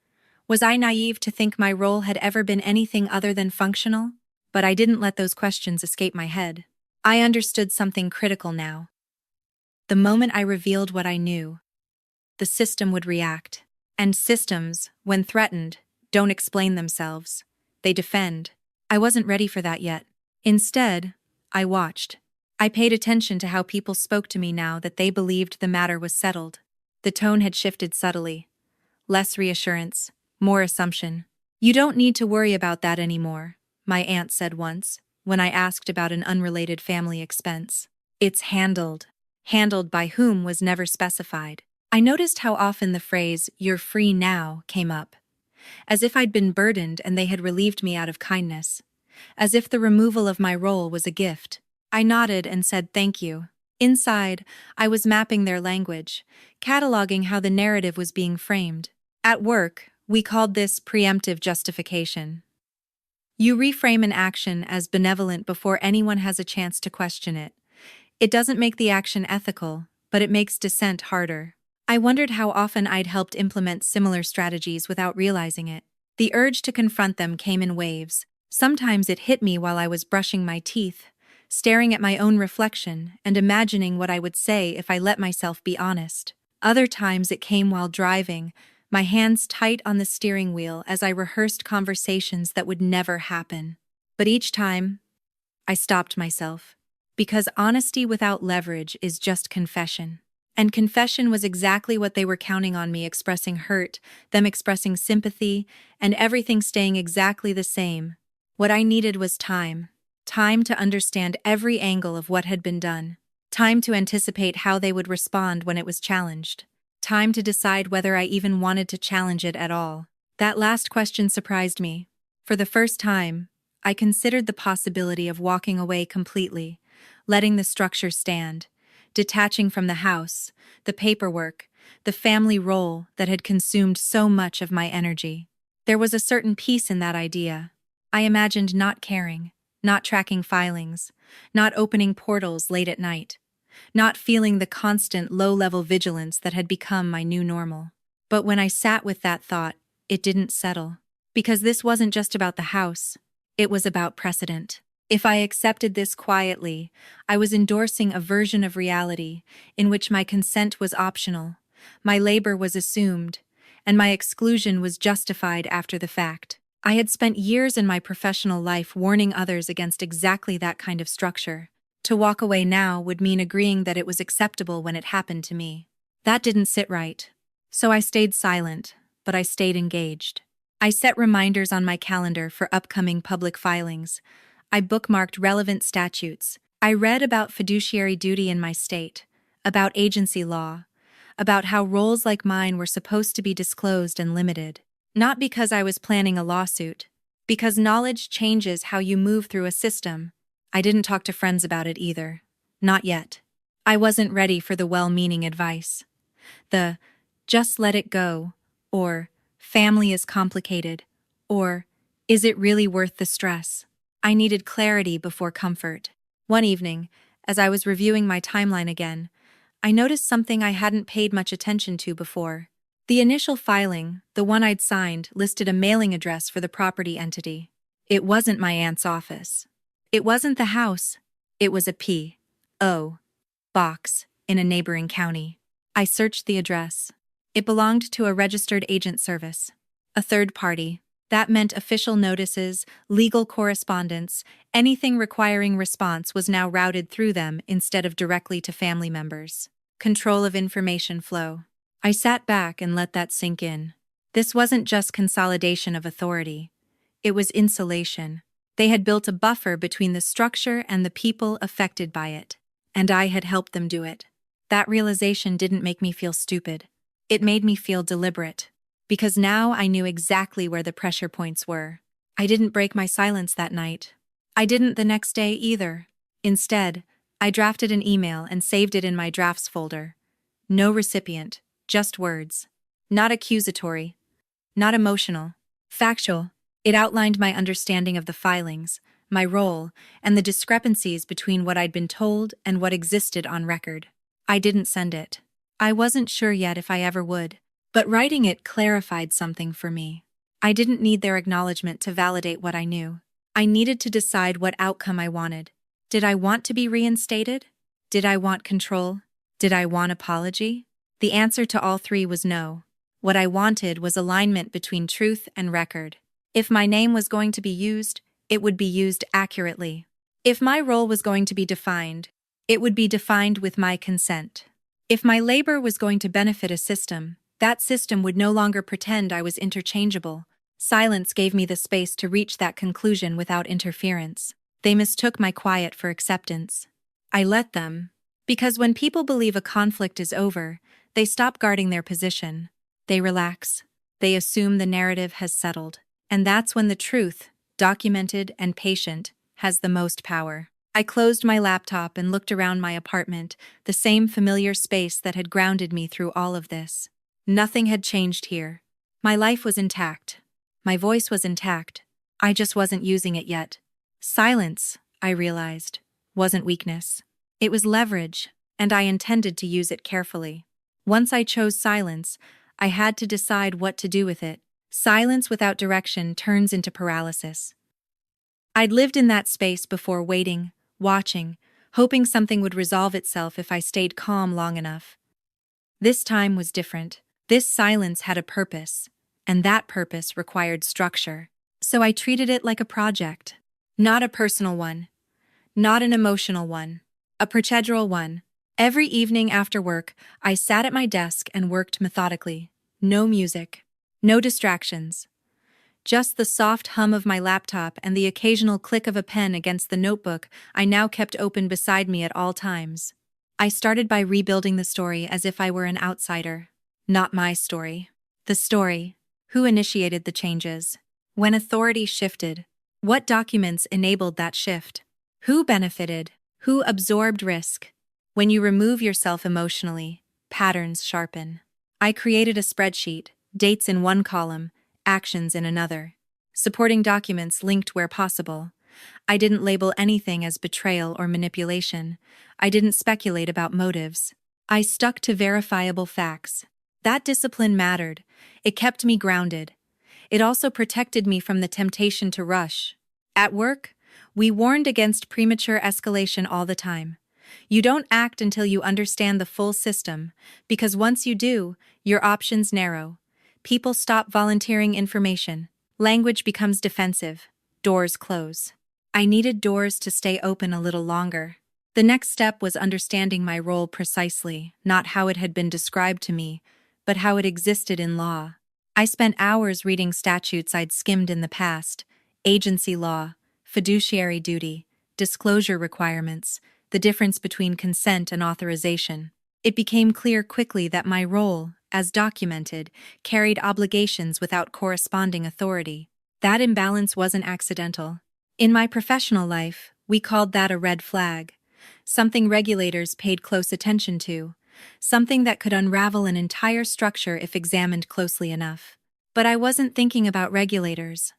Was I naive to think my role had ever been anything other than functional? But I didn't let those questions escape my head. I understood something critical now. The moment I revealed what I knew, the system would react. And systems, when threatened, don't explain themselves. They defend. I wasn't ready for that yet. Instead, I watched. I paid attention to how people spoke to me now that they believed the matter was settled. The tone had shifted subtly. Less reassurance, more assumption. You don't need to worry about that anymore. my aunt said once, when I asked about an unrelated family expense. It's handled. Handled by whom was never specified. I noticed how often the phrase, "you're free now," came up. As if I'd been burdened and they had relieved me out of kindness. As if the removal of my role was a gift. I nodded and said thank you. Inside, I was mapping their language, cataloging how the narrative was being framed. At work, we called this preemptive justification. You reframe an action as benevolent before anyone has a chance to question it. It doesn't make the action ethical, but it makes dissent harder. I wondered how often I'd helped implement similar strategies without realizing it. The urge to confront them came in waves. Sometimes it hit me while I was brushing my teeth, staring at my own reflection and imagining what I would say if I let myself be honest. Other times it came while driving, my hands tight on the steering wheel as I rehearsed conversations that would never happen. But each time, I stopped myself. Because honesty without leverage is just confession. And confession was exactly what they were counting on, me expressing hurt, them expressing sympathy, and everything staying exactly the same. What I needed was time. Time to understand every angle of what had been done. Time to anticipate how they would respond when it was challenged. Time to decide whether I even wanted to challenge it at all. That last question surprised me. For the first time, I considered the possibility of walking away completely, letting the structure stand, detaching from the house, the paperwork, the family role that had consumed so much of my energy. There was a certain peace in that idea. I imagined not caring, not tracking filings, not opening portals late at night, not feeling the constant low-level vigilance that had become my new normal. But when I sat with that thought, it didn't settle. Because this wasn't just about the house, it was about precedent. If I accepted this quietly, I was endorsing a version of reality in which my consent was optional, my labor was assumed, and my exclusion was justified after the fact. I had spent years in my professional life warning others against exactly that kind of structure. To walk away now would mean agreeing that it was acceptable when it happened to me. That didn't sit right. So I stayed silent, but I stayed engaged. I set reminders on my calendar for upcoming public filings. I bookmarked relevant statutes. I read about fiduciary duty in my state, about agency law, about how roles like mine were supposed to be disclosed and limited. Not because I was planning a lawsuit, because knowledge changes how you move through a system. I didn't talk to friends about it either. Not yet. I wasn't ready for the well-meaning advice. The, "just let it go," or "family is complicated," or "is it really worth the stress?" I needed clarity before comfort. One evening, as I was reviewing my timeline again, I noticed something I hadn't paid much attention to before. The initial filing, the one I'd signed, listed a mailing address for the property entity. It wasn't my aunt's office. It wasn't the house. It was a P.O. box in a neighboring county. I searched the address. It belonged to a registered agent service. A third party. That meant official notices, legal correspondence, anything requiring response was now routed through them instead of directly to family members. Control of information flow. I sat back and let that sink in. This wasn't just consolidation of authority. It was insulation. They had built a buffer between the structure and the people affected by it. And I had helped them do it. That realization didn't make me feel stupid. It made me feel deliberate. Because now I knew exactly where the pressure points were. I didn't break my silence that night. I didn't the next day either. Instead, I drafted an email and saved it in my drafts folder. No recipient, just words. Not accusatory. Not emotional. Factual. It outlined my understanding of the filings, my role, and the discrepancies between what I'd been told and what existed on record. I didn't send it. I wasn't sure yet if I ever would. But writing it clarified something for me. I didn't need their acknowledgement to validate what I knew. I needed to decide what outcome I wanted. Did I want to be reinstated? Did I want control? Did I want apology? The answer to all three was no. What I wanted was alignment between truth and record. If my name was going to be used, it would be used accurately. If my role was going to be defined, it would be defined with my consent. If my labor was going to benefit a system, that system would no longer pretend I was interchangeable, Silence gave me the space to reach that conclusion without interference. They mistook my quiet for acceptance. I let them. Because when people believe a conflict is over, they stop guarding their position. They relax. They assume the narrative has settled. And that's when the truth, documented and patient, has the most power. I closed my laptop and looked around my apartment, the same familiar space that had grounded me through all of this. Nothing had changed here. My life was intact. My voice was intact. I just wasn't using it yet. Silence, I realized, wasn't weakness. It was leverage, and I intended to use it carefully. Once I chose silence, I had to decide what to do with it. Silence without direction turns into paralysis. I'd lived in that space before, waiting, watching, hoping something would resolve itself if I stayed calm long enough. This time was different. This silence had a purpose, and that purpose required structure. So I treated it like a project. Not a personal one. Not an emotional one. A procedural one. Every evening after work, I sat at my desk and worked methodically. No music. No distractions. Just the soft hum of my laptop and the occasional click of a pen against the notebook I now kept open beside me at all times. I started by rebuilding the story as if I were an outsider. Not my story. The story. Who initiated the changes? When authority shifted? What documents enabled that shift? Who benefited? Who absorbed risk? When you remove yourself emotionally, patterns sharpen. I created a spreadsheet, dates in one column, actions in another. Supporting documents linked where possible. I didn't label anything as betrayal or manipulation. I didn't speculate about motives. I stuck to verifiable facts. That discipline mattered. It kept me grounded. It also protected me from the temptation to rush. At work, we warned against premature escalation all the time. You don't act until you understand the full system, because once you do, your options narrow. People stop volunteering information. Language becomes defensive. Doors close. I needed doors to stay open a little longer. The next step was understanding my role precisely, not how it had been described to me, but how it existed in law. I spent hours reading statutes I'd skimmed in the past: agency law, fiduciary duty, disclosure requirements, the difference between consent and authorization. It became clear quickly that my role, as documented, carried obligations without corresponding authority. That imbalance wasn't accidental. In my professional life, we called that a red flag, something regulators paid close attention to, something that could unravel an entire structure if examined closely enough. But I wasn't thinking about regulators.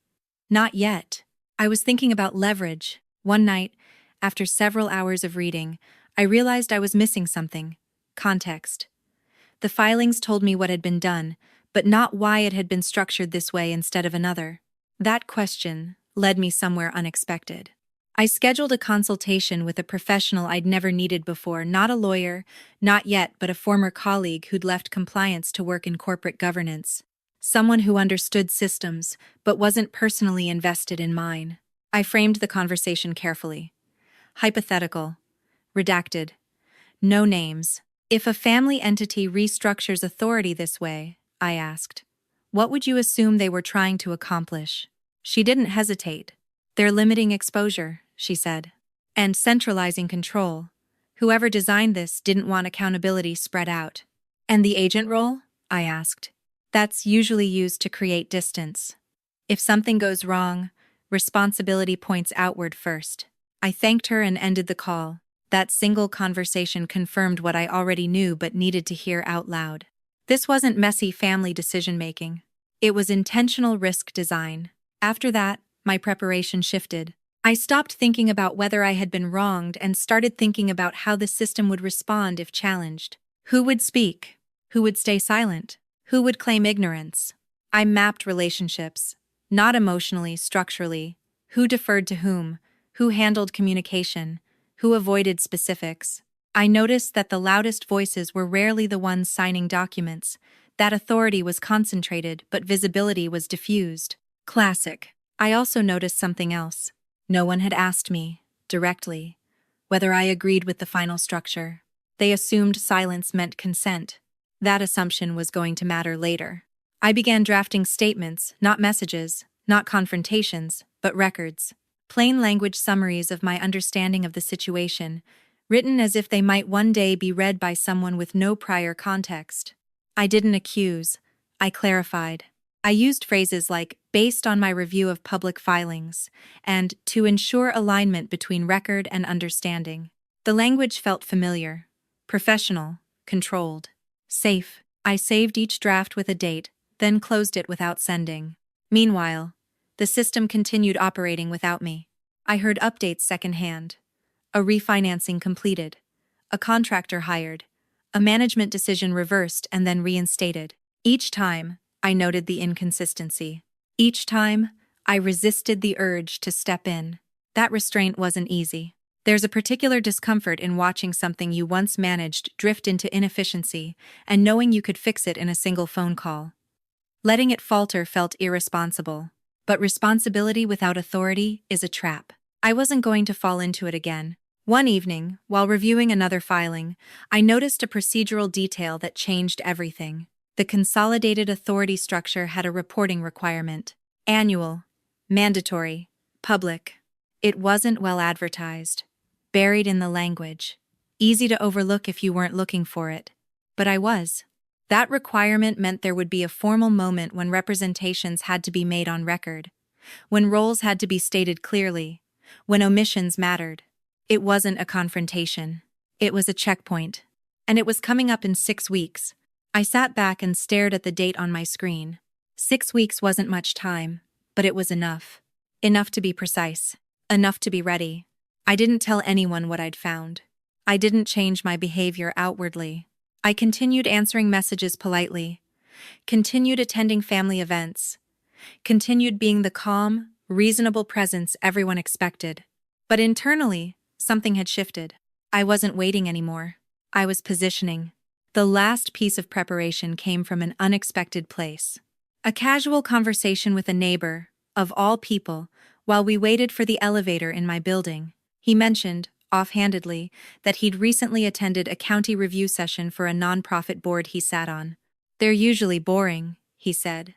Not yet. I was thinking about leverage. One night, after several hours of reading, I realized I was missing something: context. The filings told me what had been done, but not why it had been structured this way instead of another. That question led me somewhere unexpected. I scheduled a consultation with a professional I'd never needed before, not a lawyer, not yet, but a former colleague who'd left compliance to work in corporate governance. Someone who understood systems, but wasn't personally invested in mine. I framed the conversation carefully. Hypothetical. Redacted. No names. If a family entity restructures authority this way, I asked, what would you assume they were trying to accomplish? She didn't hesitate. They're limiting exposure, she said, and centralizing control. Whoever designed this didn't want accountability spread out. And the agent role? I asked. That's usually used to create distance. If something goes wrong, responsibility points outward first. I thanked her and ended the call. That single conversation confirmed what I already knew but needed to hear out loud. This wasn't messy family decision-making. It was intentional risk design. After that, my preparation shifted. I stopped thinking about whether I had been wronged and started thinking about how the system would respond if challenged. Who would speak? Who would stay silent? Who would claim ignorance? I mapped relationships, not emotionally, structurally. Who deferred to whom? Who handled communication? Who avoided specifics? I noticed that the loudest voices were rarely the ones signing documents, that authority was concentrated but visibility was diffused. Classic. I also noticed something else. No one had asked me, directly, whether I agreed with the final structure. They assumed silence meant consent. That assumption was going to matter later. I began drafting statements, not messages, not confrontations, but records. Plain language summaries of my understanding of the situation, written as if they might one day be read by someone with no prior context. I didn't accuse, I clarified. I used phrases like, based on my review of public filings, and to ensure alignment between record and understanding. The language felt familiar, professional, controlled, safe. I saved each draft with a date, then closed it without sending. Meanwhile, the system continued operating without me. I heard updates secondhand. A refinancing completed. A contractor hired. A management decision reversed and then reinstated. Each time, I noted the inconsistency. Each time, I resisted the urge to step in. That restraint wasn't easy. There's a particular discomfort in watching something you once managed drift into inefficiency and knowing you could fix it in a single phone call. Letting it falter felt irresponsible. But responsibility without authority is a trap. I wasn't going to fall into it again. One evening, while reviewing another filing, I noticed a procedural detail that changed everything. The consolidated authority structure had a reporting requirement. Annual, mandatory, public. It wasn't well advertised. Buried in the language. Easy to overlook if you weren't looking for it. But I was. That requirement meant there would be a formal moment when representations had to be made on record, when roles had to be stated clearly, when omissions mattered. It wasn't a confrontation. It was a checkpoint. And it was coming up in 6 weeks. I sat back and stared at the date on my screen. 6 weeks wasn't much time, but it was enough. Enough to be precise. Enough to be ready. I didn't tell anyone what I'd found. I didn't change my behavior outwardly. I continued answering messages politely, continued attending family events, continued being the calm, reasonable presence everyone expected. But internally, something had shifted. I wasn't waiting anymore. I was positioning. The last piece of preparation came from an unexpected place. A casual conversation with a neighbor, of all people, while we waited for the elevator in my building. He mentioned, offhandedly, that he'd recently attended a county review session for a nonprofit board he sat on. They're usually boring, he said.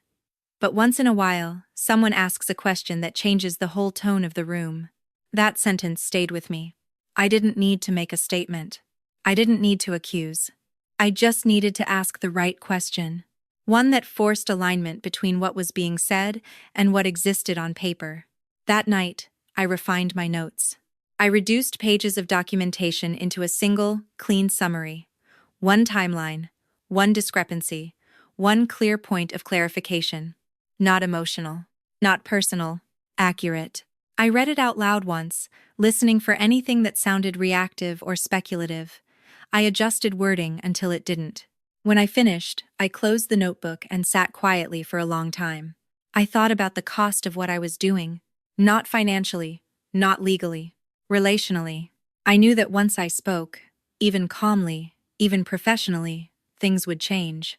But once in a while, someone asks a question that changes the whole tone of the room. That sentence stayed with me. I didn't need to make a statement. I didn't need to accuse. I just needed to ask the right question. One that forced alignment between what was being said and what existed on paper. That night, I refined my notes. I reduced pages of documentation into a single, clean summary. One timeline, one discrepancy, one clear point of clarification. Not emotional, not personal, accurate. I read it out loud once, listening for anything that sounded reactive or speculative. I adjusted wording until it didn't. When I finished, I closed the notebook and sat quietly for a long time. I thought about the cost of what I was doing. Not financially, not legally. Relationally, I knew that once I spoke, even calmly, even professionally, things would change.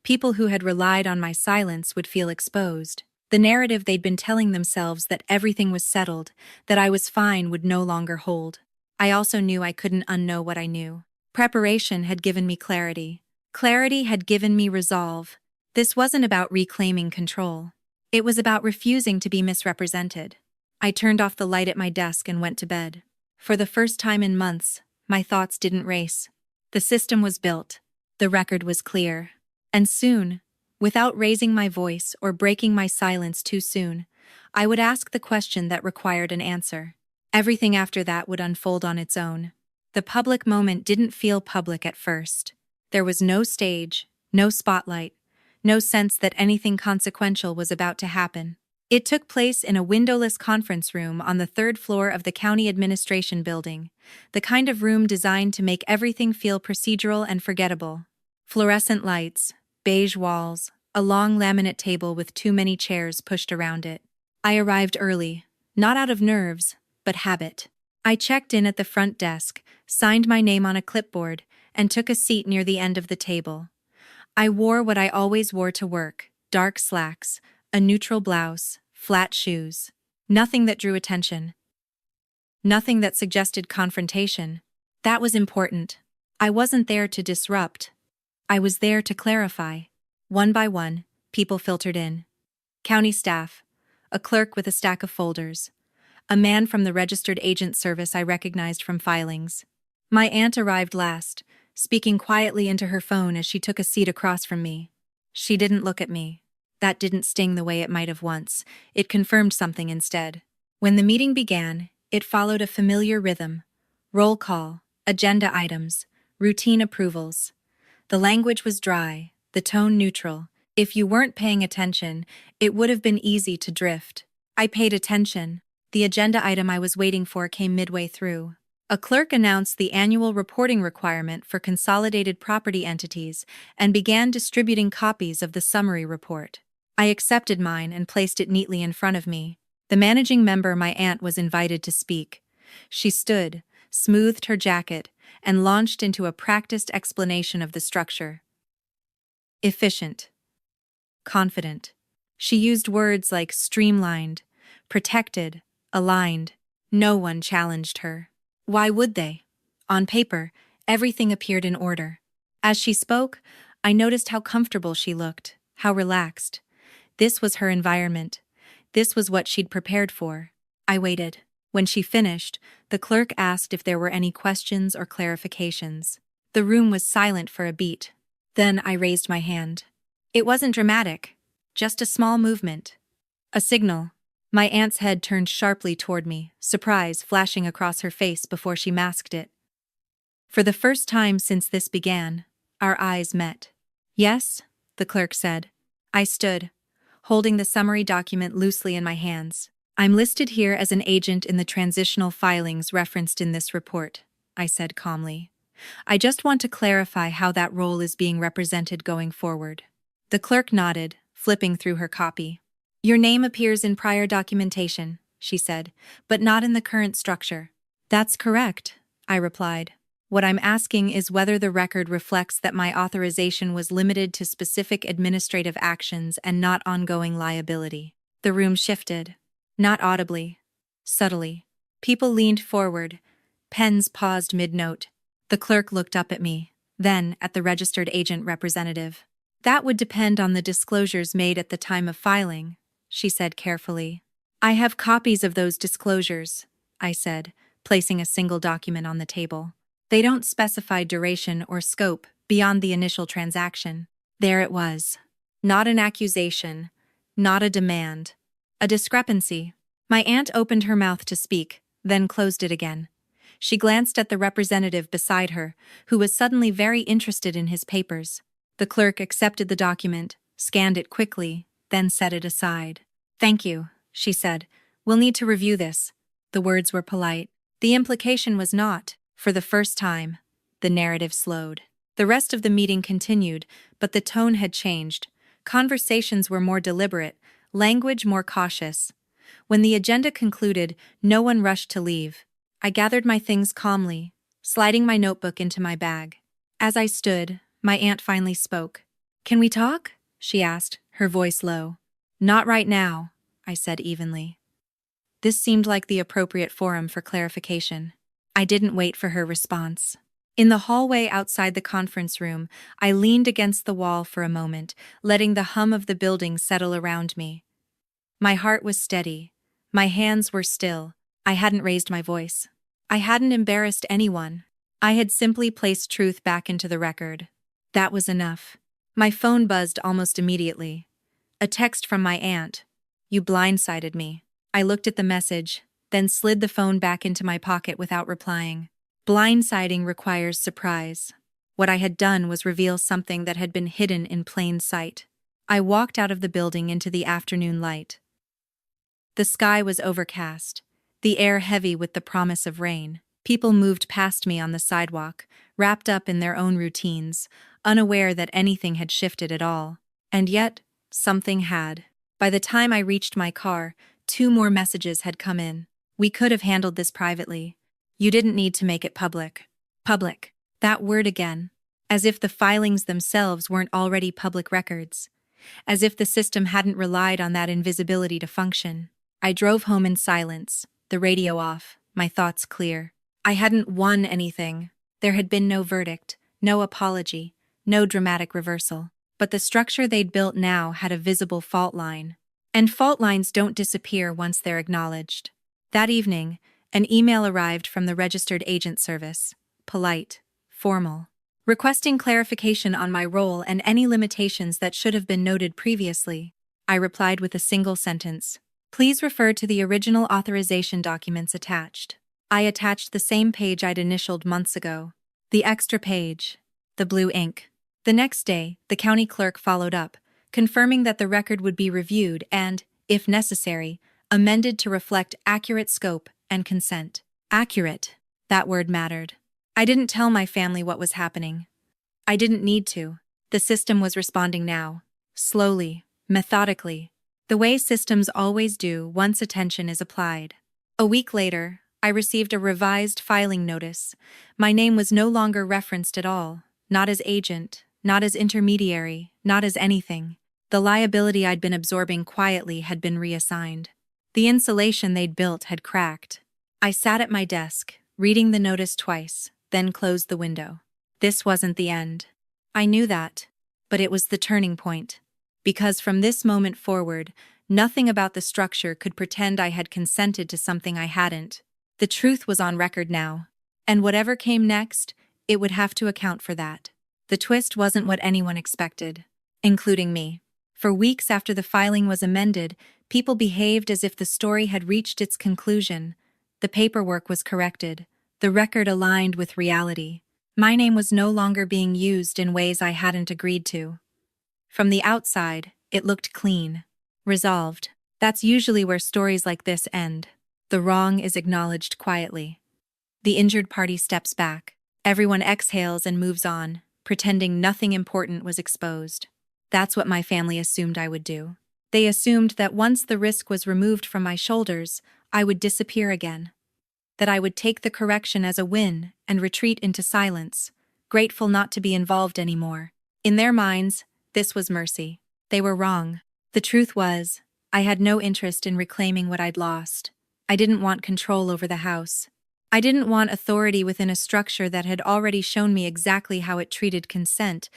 People who had relied on my silence would feel exposed. The narrative they'd been telling themselves that everything was settled, that I was fine, would no longer hold. I also knew I couldn't unknow what I knew. Preparation had given me clarity. Clarity had given me resolve. This wasn't about reclaiming control. It was about refusing to be misrepresented. I turned off the light at my desk and went to bed. For the first time in months, my thoughts didn't race. The system was built. The record was clear. And soon, without raising my voice or breaking my silence too soon, I would ask the question that required an answer. Everything after that would unfold on its own. The public moment didn't feel public at first. There was no stage, no spotlight, no sense that anything consequential was about to happen. It took place in a windowless conference room on the 3rd floor of the county administration building, the kind of room designed to make everything feel procedural and forgettable. Fluorescent lights, beige walls, a long laminate table with too many chairs pushed around it. I arrived early, not out of nerves, but habit. I checked in at the front desk, signed my name on a clipboard, and took a seat near the end of the table. I wore what I always wore to work, dark slacks, a neutral blouse, flat shoes. Nothing that drew attention. Nothing that suggested confrontation. That was important. I wasn't there to disrupt. I was there to clarify. One by one, People filtered in. County staff. A clerk with a stack of folders. A man from the registered agent service I recognized from filings. My aunt arrived last, speaking quietly into her phone as she took a seat across from me. She didn't look at me. That didn't sting the way it might have once. It confirmed something instead. When the meeting began, it followed a familiar rhythm. Roll call, agenda items, routine approvals. The language was dry, the tone neutral. If you weren't paying attention, it would have been easy to drift. I paid attention. The agenda item I was waiting for came midway through. A clerk announced the annual reporting requirement for consolidated property entities and began distributing copies of the summary report. I accepted mine and placed it neatly in front of me. The managing member, my aunt, was invited to speak. She stood, smoothed her jacket, and launched into a practiced explanation of the structure. Efficient. Confident. She used words like streamlined, protected, aligned. No one challenged her. Why would they? On paper, everything appeared in order. As she spoke, I noticed how comfortable she looked, how relaxed. This was her environment. This was what she'd prepared for. I waited. When she finished, the clerk asked if there were any questions or clarifications. The room was silent for a beat. Then I raised my hand. It wasn't dramatic, just a small movement. A signal. My aunt's head turned sharply toward me, surprise flashing across her face before she masked it. For the first time since this began, our eyes met. Yes, the clerk said. I stood, holding the summary document loosely in my hands. I'm listed here as an agent in the transitional filings referenced in this report, I said calmly. I just want to clarify how that role is being represented going forward. The clerk nodded, flipping through her copy. Your name appears in prior documentation, she said, but not in the current structure. That's correct, I replied. What I'm asking is whether the record reflects that my authorization was limited to specific administrative actions and not ongoing liability. The room shifted. Not audibly. Subtly. People leaned forward. Pens paused mid-note. The clerk looked up at me, then at the registered agent representative. That would depend on the disclosures made at the time of filing, she said carefully. I have copies of those disclosures, I said, placing a single document on the table. They don't specify duration or scope beyond the initial transaction. There it was. Not an accusation, not a demand. A discrepancy. My aunt opened her mouth to speak, then closed it again. She glanced at the representative beside her, who was suddenly very interested in his papers. The clerk accepted the document, scanned it quickly, then set it aside. Thank you, she said. We'll need to review this. The words were polite. The implication was not. For the first time, the narrative slowed. The rest of the meeting continued, but the tone had changed. Conversations were more deliberate, language more cautious. When the agenda concluded, no one rushed to leave. I gathered my things calmly, sliding my notebook into my bag. As I stood, my aunt finally spoke. Can we talk? She asked, her voice low. Not right now, I said evenly. This seemed like the appropriate forum for clarification. I didn't wait for her response. In the hallway outside the conference room, I leaned against the wall for a moment, letting the hum of the building settle around me. My heart was steady. My hands were still. I hadn't raised my voice. I hadn't embarrassed anyone. I had simply placed truth back into the record. That was enough. My phone buzzed almost immediately. A text from my aunt. You blindsided me. I looked at the message, then slid the phone back into my pocket without replying. Blindsiding requires surprise. What I had done was reveal something that had been hidden in plain sight. I walked out of the building into the afternoon light. The sky was overcast, the air heavy with the promise of rain. People moved past me on the sidewalk, wrapped up in their own routines, unaware that anything had shifted at all. And yet, something had. By the time I reached my car, 2 more messages had come in. We could have handled this privately. You didn't need to make it public. Public. That word again. As if the filings themselves weren't already public records. As if the system hadn't relied on that invisibility to function. I drove home in silence, the radio off, my thoughts clear. I hadn't won anything. There had been no verdict, no apology, no dramatic reversal. but the structure they'd built now had a visible fault line. And fault lines don't disappear once they're acknowledged. That evening, an email arrived from the registered agent service. Polite, formal, requesting clarification on my role and any limitations that should have been noted previously. I replied with a single sentence. Please refer to the original authorization documents attached. I attached the same page I'd initialed months ago. The extra page. The blue ink. The next day, the county clerk followed up, confirming that the record would be reviewed and, if necessary, amended to reflect accurate scope and consent. Accurate. That word mattered. I didn't tell my family what was happening. I didn't need to. The system was responding now. Slowly, methodically. The way systems always do once attention is applied. A week later, I received a revised filing notice. My name was no longer referenced at all, not as agent, not as intermediary, not as anything. The liability I'd been absorbing quietly had been reassigned. The insulation they'd built had cracked. I sat at my desk, reading the notice twice, then closed the window. This wasn't the end. I knew that, but it was the turning point. Because from this moment forward, nothing about the structure could pretend I had consented to something I hadn't. The truth was on record now, and whatever came next, it would have to account for that. The twist wasn't what anyone expected, including me. For weeks after the filing was amended, people behaved as if the story had reached its conclusion. The paperwork was corrected. The record aligned with reality. My name was no longer being used in ways I hadn't agreed to. From the outside, it looked clean, resolved. That's usually where stories like this end. The wrong is acknowledged quietly. The injured party steps back. Everyone exhales and moves on, pretending nothing important was exposed. That's what my family assumed I would do. They assumed that once the risk was removed from my shoulders, I would disappear again. That I would take the correction as a win and retreat into silence, grateful not to be involved anymore. In their minds, this was mercy. They were wrong. The truth was, I had no interest in reclaiming what I'd lost. I didn't want control over the house. I didn't want authority within a structure that had already shown me exactly how it treated consent,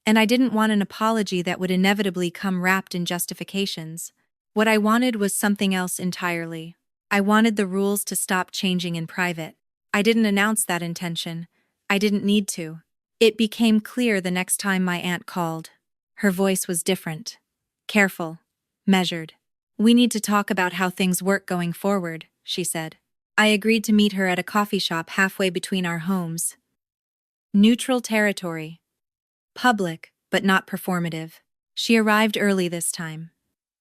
and I didn't want an apology that would inevitably come wrapped in justifications. What I wanted was something else entirely. I wanted the rules to stop changing in private. I didn't announce that intention. I didn't need to. It became clear the next time my aunt called. Her voice was different. Careful. Measured. We need to talk about how things work going forward, she said. I agreed to meet her at a coffee shop halfway between our homes. Neutral territory. Public, but not performative. She arrived early this time.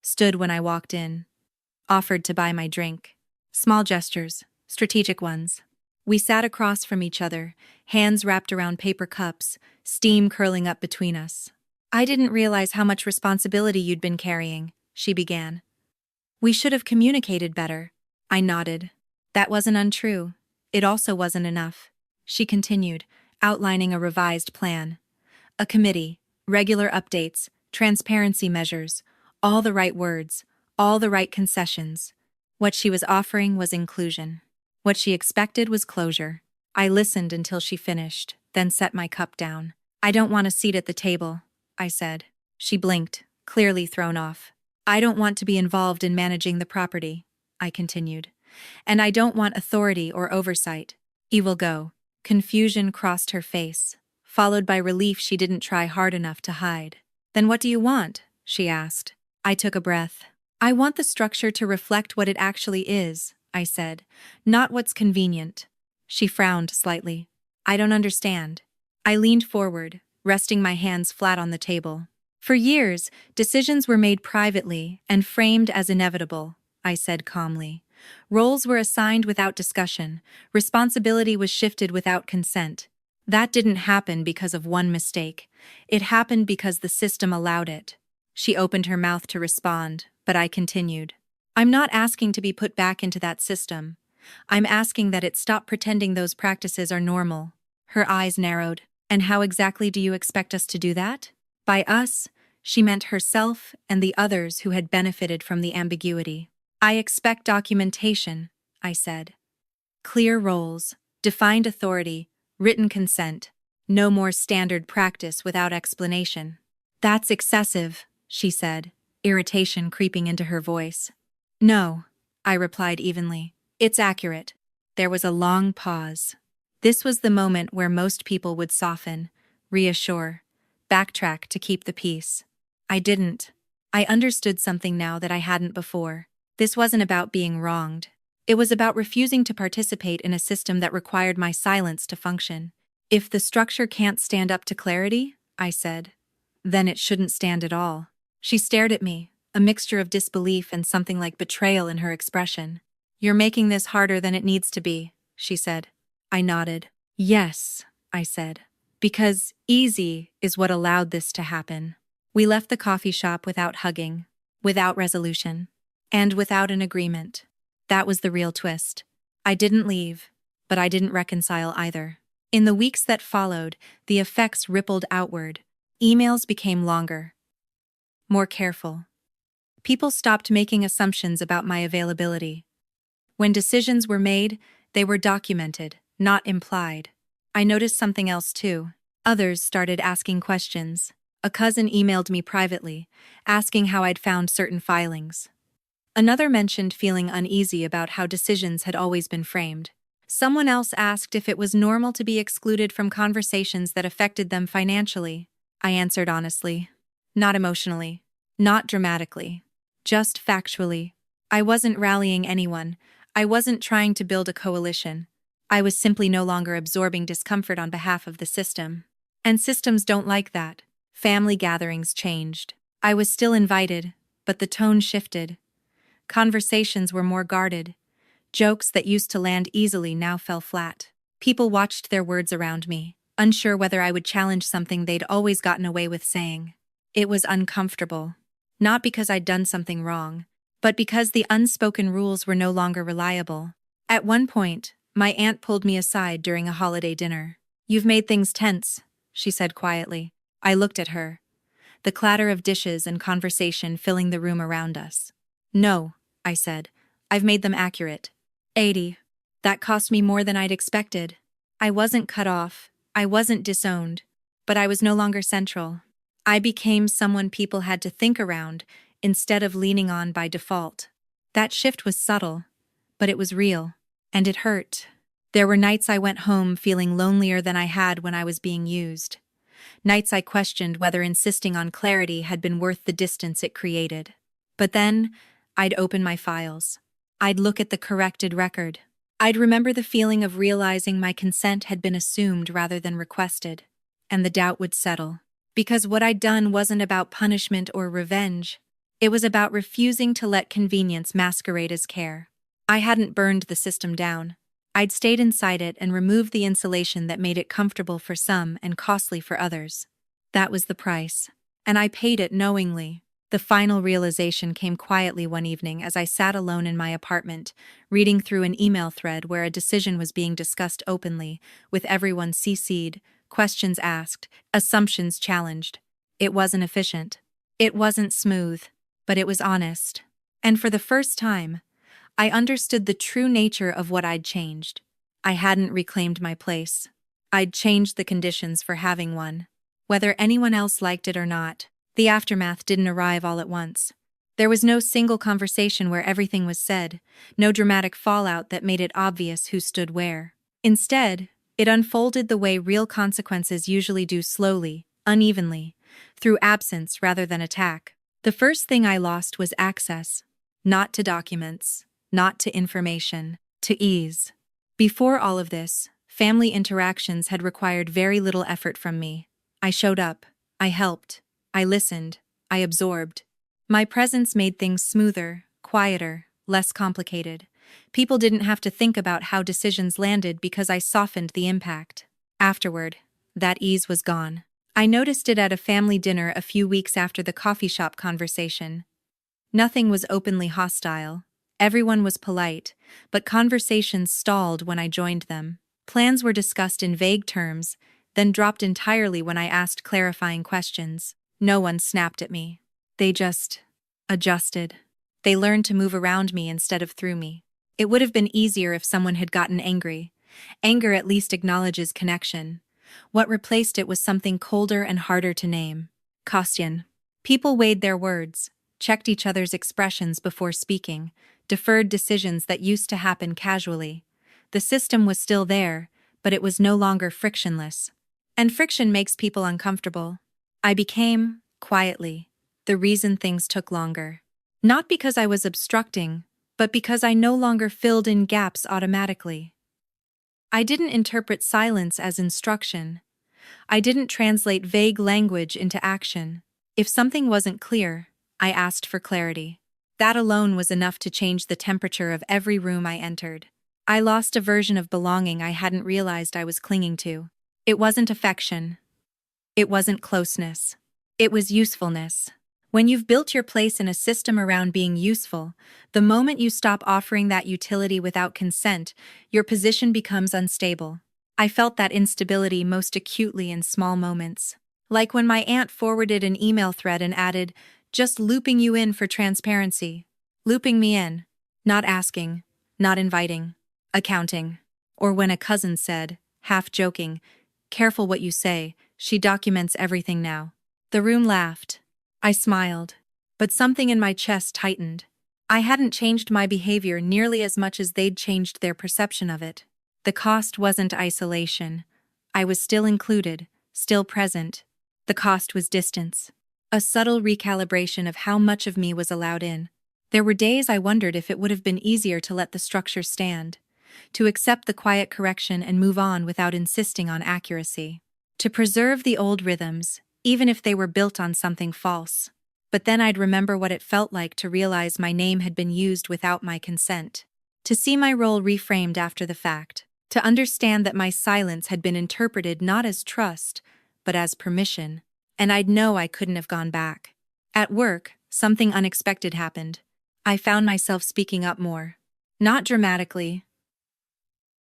Stood when I walked in. Offered to buy my drink. Small gestures, strategic ones. We sat across from each other, hands wrapped around paper cups, steam curling up between us. I didn't realize how much responsibility you'd been carrying, she began. We should have communicated better. I nodded. That wasn't untrue. It also wasn't enough. She continued, outlining a revised plan. A committee, regular updates, transparency measures, all the right words, all the right concessions. What she was offering was inclusion. What she expected was closure. I listened until she finished, then set my cup down. I don't want a seat at the table, I said. She blinked, clearly thrown off. I don't want to be involved in managing the property, I continued. And I don't want authority or oversight. He will go. Confusion crossed her face, followed by relief she didn't try hard enough to hide. Then what do you want? She asked. I took a breath. I want the structure to reflect what it actually is, I said, not what's convenient. She frowned slightly. I don't understand. I leaned forward, resting my hands flat on the table. For years, decisions were made privately and framed as inevitable, I said calmly. Roles were assigned without discussion. Responsibility was shifted without consent. That didn't happen because of one mistake. It happened because the system allowed it. She opened her mouth to respond, but I continued. I'm not asking to be put back into that system. I'm asking that it stop pretending those practices are normal. Her eyes narrowed. And how exactly do you expect us to do that? By us, she meant herself and the others who had benefited from the ambiguity. I expect documentation, I said. Clear roles, defined authority, written consent. No more standard practice without explanation. That's excessive, she said, irritation creeping into her voice. No, I replied evenly. It's accurate. There was a long pause. This was the moment where most people would soften, reassure, backtrack to keep the peace. I didn't. I understood something now that I hadn't before. This wasn't about being wronged. It was about refusing to participate in a system that required my silence to function. If the structure can't stand up to clarity, I said, then it shouldn't stand at all. She stared at me, a mixture of disbelief and something like betrayal in her expression. You're making this harder than it needs to be, she said. I nodded. Yes, I said, because easy is what allowed this to happen. We left the coffee shop without hugging, without resolution, and without an agreement. That was the real twist. I didn't leave, but I didn't reconcile either. In the weeks that followed, the effects rippled outward. Emails became longer, more careful. People stopped making assumptions about my availability. When decisions were made, they were documented, not implied. I noticed something else too. Others started asking questions. A cousin emailed me privately, asking how I'd found certain filings. Another mentioned feeling uneasy about how decisions had always been framed. Someone else asked if it was normal to be excluded from conversations that affected them financially. I answered honestly. Not emotionally. Not dramatically. Just factually. I wasn't rallying anyone. I wasn't trying to build a coalition. I was simply no longer absorbing discomfort on behalf of the system. And systems don't like that. Family gatherings changed. I was still invited, but the tone shifted. Conversations were more guarded. Jokes that used to land easily now fell flat. People watched their words around me, unsure whether I would challenge something they'd always gotten away with saying. It was uncomfortable. Not because I'd done something wrong, but because the unspoken rules were no longer reliable. At one point, my aunt pulled me aside during a holiday dinner. You've made things tense, she said quietly. I looked at her, the clatter of dishes and conversation filling the room around us. No, I said. I've made them accurate. 80. That cost me more than I'd expected. I wasn't cut off. I wasn't disowned. But I was no longer central. I became someone people had to think around instead of leaning on by default. That shift was subtle, but it was real. And it hurt. There were nights I went home feeling lonelier than I had when I was being used. Nights I questioned whether insisting on clarity had been worth the distance it created. But then, I'd open my files. I'd look at the corrected record. I'd remember the feeling of realizing my consent had been assumed rather than requested. And the doubt would settle. Because what I'd done wasn't about punishment or revenge. It was about refusing to let convenience masquerade as care. I hadn't burned the system down. I'd stayed inside it and removed the insulation that made it comfortable for some and costly for others. That was the price. And I paid it knowingly. The final realization came quietly one evening as I sat alone in my apartment, reading through an email thread where a decision was being discussed openly, with everyone CC'd, questions asked, assumptions challenged. It wasn't efficient. It wasn't smooth, but it was honest. And for the first time, I understood the true nature of what I'd changed. I hadn't reclaimed my place. I'd changed the conditions for having one. Whether anyone else liked it or not, the aftermath didn't arrive all at once. There was no single conversation where everything was said, no dramatic fallout that made it obvious who stood where. Instead, it unfolded the way real consequences usually do, slowly, unevenly, through absence rather than attack. The first thing I lost was access. Not to documents, not to information, to ease. Before all of this, family interactions had required very little effort from me. I showed up. I helped. I listened. I absorbed. My presence made things smoother, quieter, less complicated. People didn't have to think about how decisions landed because I softened the impact. Afterward, that ease was gone. I noticed it at a family dinner a few weeks after the coffee shop conversation. Nothing was openly hostile. Everyone was polite, but conversations stalled when I joined them. Plans were discussed in vague terms, then dropped entirely when I asked clarifying questions. No one snapped at me. They just adjusted. They learned to move around me instead of through me. It would have been easier if someone had gotten angry. Anger at least acknowledges connection. What replaced it was something colder and harder to name. Caution. People weighed their words, checked each other's expressions before speaking, deferred decisions that used to happen casually. The system was still there, but it was no longer frictionless. And friction makes people uncomfortable. I became, quietly, the reason things took longer. Not because I was obstructing, but because I no longer filled in gaps automatically. I didn't interpret silence as instruction. I didn't translate vague language into action. If something wasn't clear, I asked for clarity. That alone was enough to change the temperature of every room I entered. I lost a version of belonging I hadn't realized I was clinging to. It wasn't affection. It wasn't closeness. It was usefulness. When you've built your place in a system around being useful, the moment you stop offering that utility without consent, your position becomes unstable. I felt that instability most acutely in small moments. Like when my aunt forwarded an email thread and added, "Just looping you in for transparency." Looping me in. Not asking. Not inviting. Accounting. Or when a cousin said, half joking, "Careful what you say, she documents everything now." The room laughed. I smiled. But something in my chest tightened. I hadn't changed my behavior nearly as much as they'd changed their perception of it. The cost wasn't isolation. I was still included, still present. The cost was distance. A subtle recalibration of how much of me was allowed in. There were days I wondered if it would have been easier to let the structure stand, to accept the quiet correction and move on without insisting on accuracy, to preserve the old rhythms, even if they were built on something false. But then I'd remember what it felt like to realize my name had been used without my consent, to see my role reframed after the fact, to understand that my silence had been interpreted not as trust, but as permission, and I'd know I couldn't have gone back. At work, something unexpected happened. I found myself speaking up more. Not dramatically,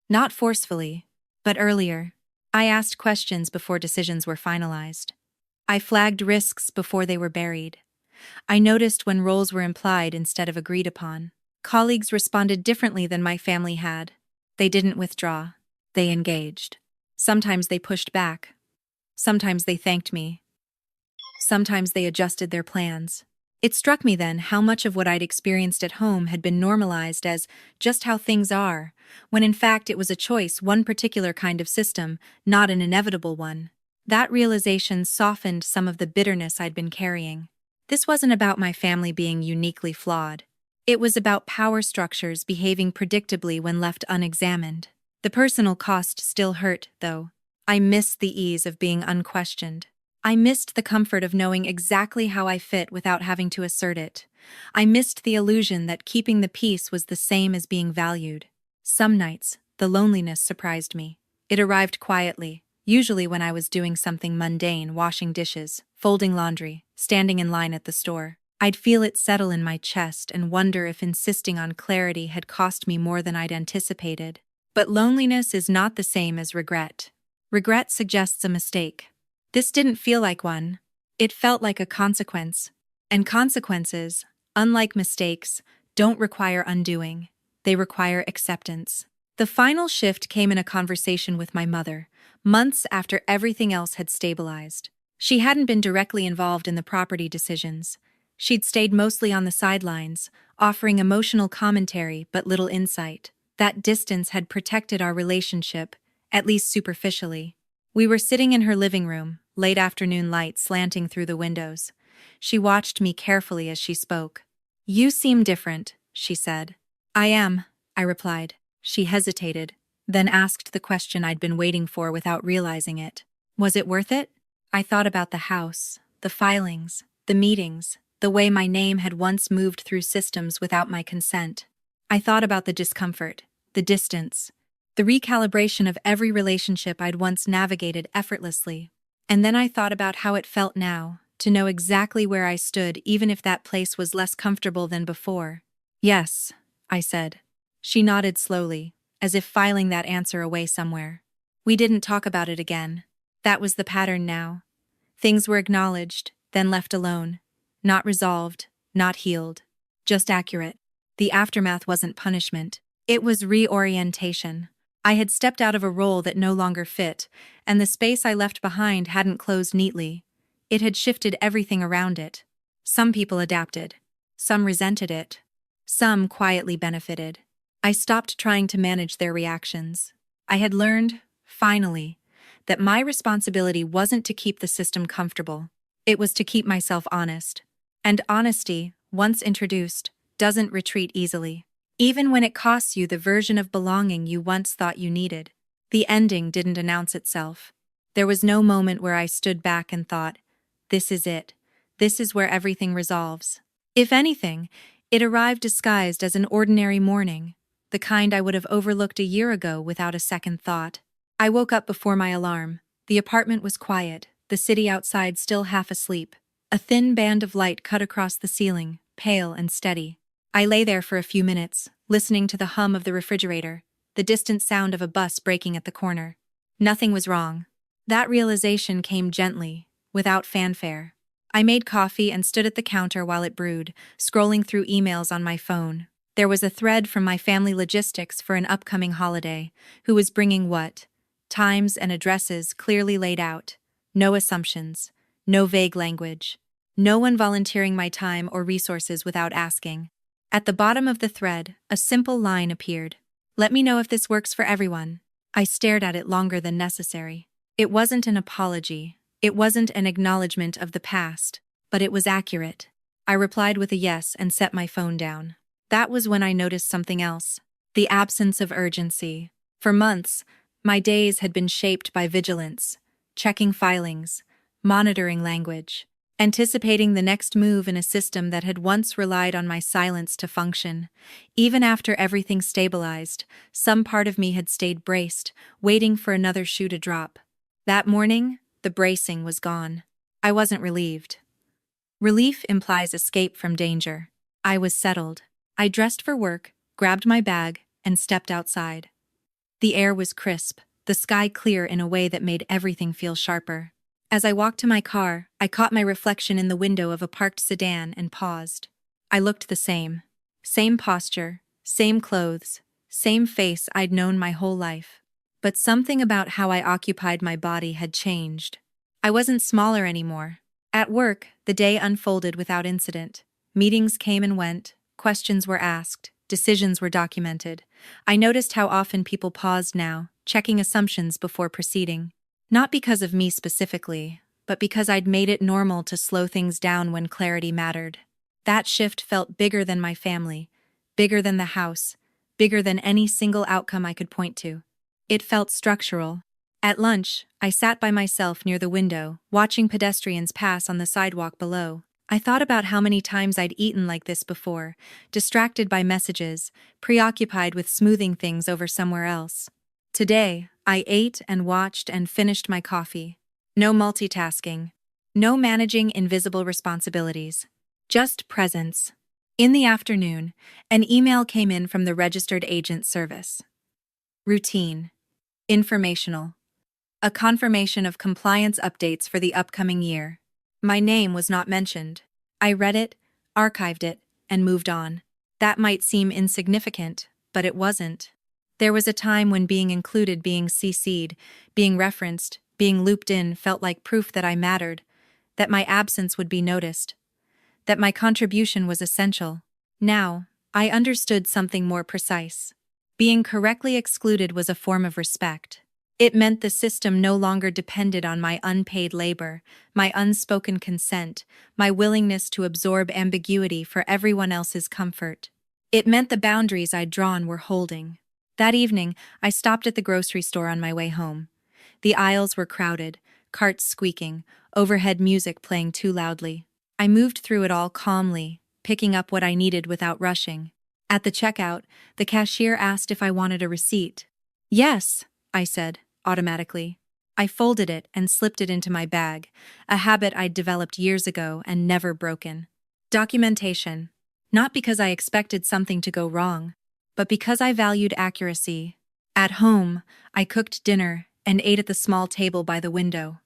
not forcefully, but earlier. I asked questions before decisions were finalized. I flagged risks before they were buried. I noticed when roles were implied instead of agreed upon. Colleagues responded differently than my family had. They didn't withdraw. They engaged. Sometimes they pushed back. Sometimes they thanked me. Sometimes they adjusted their plans. It struck me then how much of what I'd experienced at home had been normalized as just how things are, when in fact it was a choice, one particular kind of system, not an inevitable one. That realization softened some of the bitterness I'd been carrying. This wasn't about my family being uniquely flawed. It was about power structures behaving predictably when left unexamined. The personal cost still hurt, though. I missed the ease of being unquestioned. I missed the comfort of knowing exactly how I fit without having to assert it. I missed the illusion that keeping the peace was the same as being valued. Some nights, the loneliness surprised me. It arrived quietly, usually when I was doing something mundane, washing dishes, folding laundry, standing in line at the store. I'd feel it settle in my chest and wonder if insisting on clarity had cost me more than I'd anticipated. But loneliness is not the same as regret. Regret suggests a mistake. This didn't feel like one. It felt like a consequence. And consequences, unlike mistakes, don't require undoing. They require acceptance. The final shift came in a conversation with my mother, months after everything else had stabilized. She hadn't been directly involved in the property decisions. She'd stayed mostly on the sidelines, offering emotional commentary but little insight. That distance had protected our relationship, at least superficially. We were sitting in her living room, late afternoon light slanting through the windows. She watched me carefully as she spoke. "You seem different," she said. "I am," I replied. She hesitated, then asked the question I'd been waiting for without realizing it. Was it worth it? I thought about the house, the filings, the meetings, the way my name had once moved through systems without my consent. I thought about the discomfort, the distance, the recalibration of every relationship I'd once navigated effortlessly. And then I thought about how it felt now, to know exactly where I stood even if that place was less comfortable than before. "Yes," I said. She nodded slowly, as if filing that answer away somewhere. We didn't talk about it again. That was the pattern now. Things were acknowledged, then left alone. Not resolved, not healed. Just accurate. The aftermath wasn't punishment. It was reorientation. I had stepped out of a role that no longer fit, and the space I left behind hadn't closed neatly. It had shifted everything around it. Some people adapted. Some resented it. Some quietly benefited. I stopped trying to manage their reactions. I had learned, finally, that my responsibility wasn't to keep the system comfortable. It was to keep myself honest. And honesty, once introduced, doesn't retreat easily. Even when it costs you the version of belonging you once thought you needed. The ending didn't announce itself. There was no moment where I stood back and thought, this is it. This is where everything resolves. If anything, it arrived disguised as an ordinary morning, the kind I would have overlooked a year ago without a second thought. I woke up before my alarm. The apartment was quiet, the city outside still half asleep. A thin band of light cut across the ceiling, pale and steady. I lay there for a few minutes, listening to the hum of the refrigerator, the distant sound of a bus braking at the corner. Nothing was wrong. That realization came gently, without fanfare. I made coffee and stood at the counter while it brewed, scrolling through emails on my phone. There was a thread from my family logistics for an upcoming holiday, who was bringing what? Times and addresses clearly laid out. No assumptions. No vague language. No one volunteering my time or resources without asking. At the bottom of the thread, a simple line appeared. Let me know if this works for everyone. I stared at it longer than necessary. It wasn't an apology. It wasn't an acknowledgement of the past, but it was accurate. I replied with a yes and set my phone down. That was when I noticed something else. The absence of urgency. For months, my days had been shaped by vigilance, checking filings, monitoring language, anticipating the next move in a system that had once relied on my silence to function. Even after everything stabilized, some part of me had stayed braced, waiting for another shoe to drop. That morning, the bracing was gone. I wasn't relieved. Relief implies escape from danger. I was settled. I dressed for work, grabbed my bag, and stepped outside. The air was crisp, the sky clear in a way that made everything feel sharper. As I walked to my car, I caught my reflection in the window of a parked sedan and paused. I looked the same. Same posture, same clothes, same face I'd known my whole life. But something about how I occupied my body had changed. I wasn't smaller anymore. At work, the day unfolded without incident. Meetings came and went, questions were asked, decisions were documented. I noticed how often people paused now, checking assumptions before proceeding. Not because of me specifically, but because I'd made it normal to slow things down when clarity mattered. That shift felt bigger than my family, bigger than the house, bigger than any single outcome I could point to. It felt structural. At lunch, I sat by myself near the window, watching pedestrians pass on the sidewalk below. I thought about how many times I'd eaten like this before, distracted by messages, preoccupied with smoothing things over somewhere else. Today, I ate and watched and finished my coffee. No multitasking. No managing invisible responsibilities. Just presence. In the afternoon, an email came in from the registered agent service. Routine. Informational. A confirmation of compliance updates for the upcoming year. My name was not mentioned. I read it, archived it, and moved on. That might seem insignificant, but it wasn't. There was a time when being included, being CC'd, being referenced, being looped in felt like proof that I mattered, that my absence would be noticed, that my contribution was essential. Now, I understood something more precise. Being correctly excluded was a form of respect. It meant the system no longer depended on my unpaid labor, my unspoken consent, my willingness to absorb ambiguity for everyone else's comfort. It meant the boundaries I'd drawn were holding. That evening, I stopped at the grocery store on my way home. The aisles were crowded, carts squeaking, overhead music playing too loudly. I moved through it all calmly, picking up what I needed without rushing. At the checkout, the cashier asked if I wanted a receipt. Yes, I said, automatically. I folded it and slipped it into my bag, a habit I'd developed years ago and never broken. Documentation. Not because I expected something to go wrong, but because I valued accuracy. At home, I cooked dinner and ate at the small table by the window.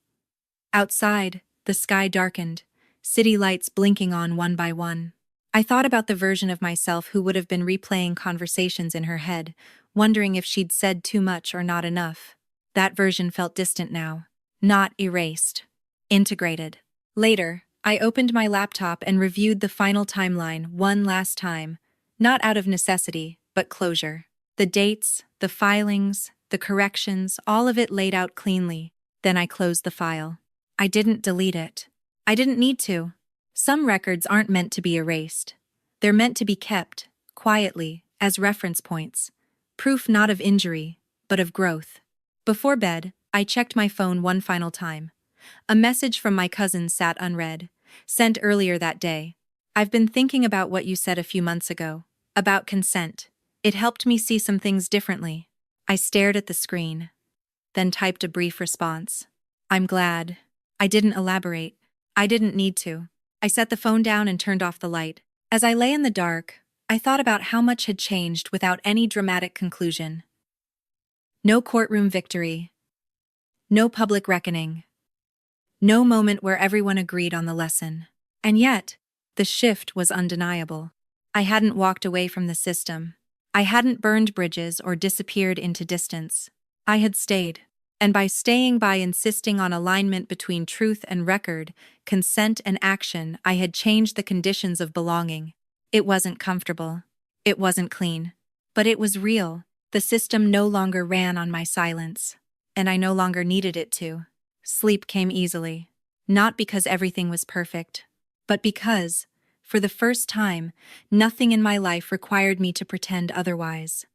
Outside, the sky darkened, city lights blinking on one by one. I thought about the version of myself who would have been replaying conversations in her head, wondering if she'd said too much or not enough. That version felt distant now. Not erased. Integrated. Later, I opened my laptop and reviewed the final timeline one last time, not out of necessity, but closure. The dates, the filings, the corrections, all of it laid out cleanly. Then I closed the file. I didn't delete it. I didn't need to. Some records aren't meant to be erased. They're meant to be kept, quietly, as reference points. Proof not of injury, but of growth. Before bed, I checked my phone one final time. A message from my cousin sat unread, sent earlier that day. I've been thinking about what you said a few months ago, about consent. It helped me see some things differently. I stared at the screen, then typed a brief response. I'm glad. I didn't elaborate. I didn't need to. I set the phone down and turned off the light. As I lay in the dark, I thought about how much had changed without any dramatic conclusion. No courtroom victory. No public reckoning. No moment where everyone agreed on the lesson. And yet, the shift was undeniable. I hadn't walked away from the system. I hadn't burned bridges or disappeared into distance. I had stayed. And by staying, by insisting on alignment between truth and record, consent and action, I had changed the conditions of belonging. It wasn't comfortable. It wasn't clean. But it was real. The system no longer ran on my silence. And I no longer needed it to. Sleep came easily. Not because everything was perfect, but because, for the first time, nothing in my life required me to pretend otherwise.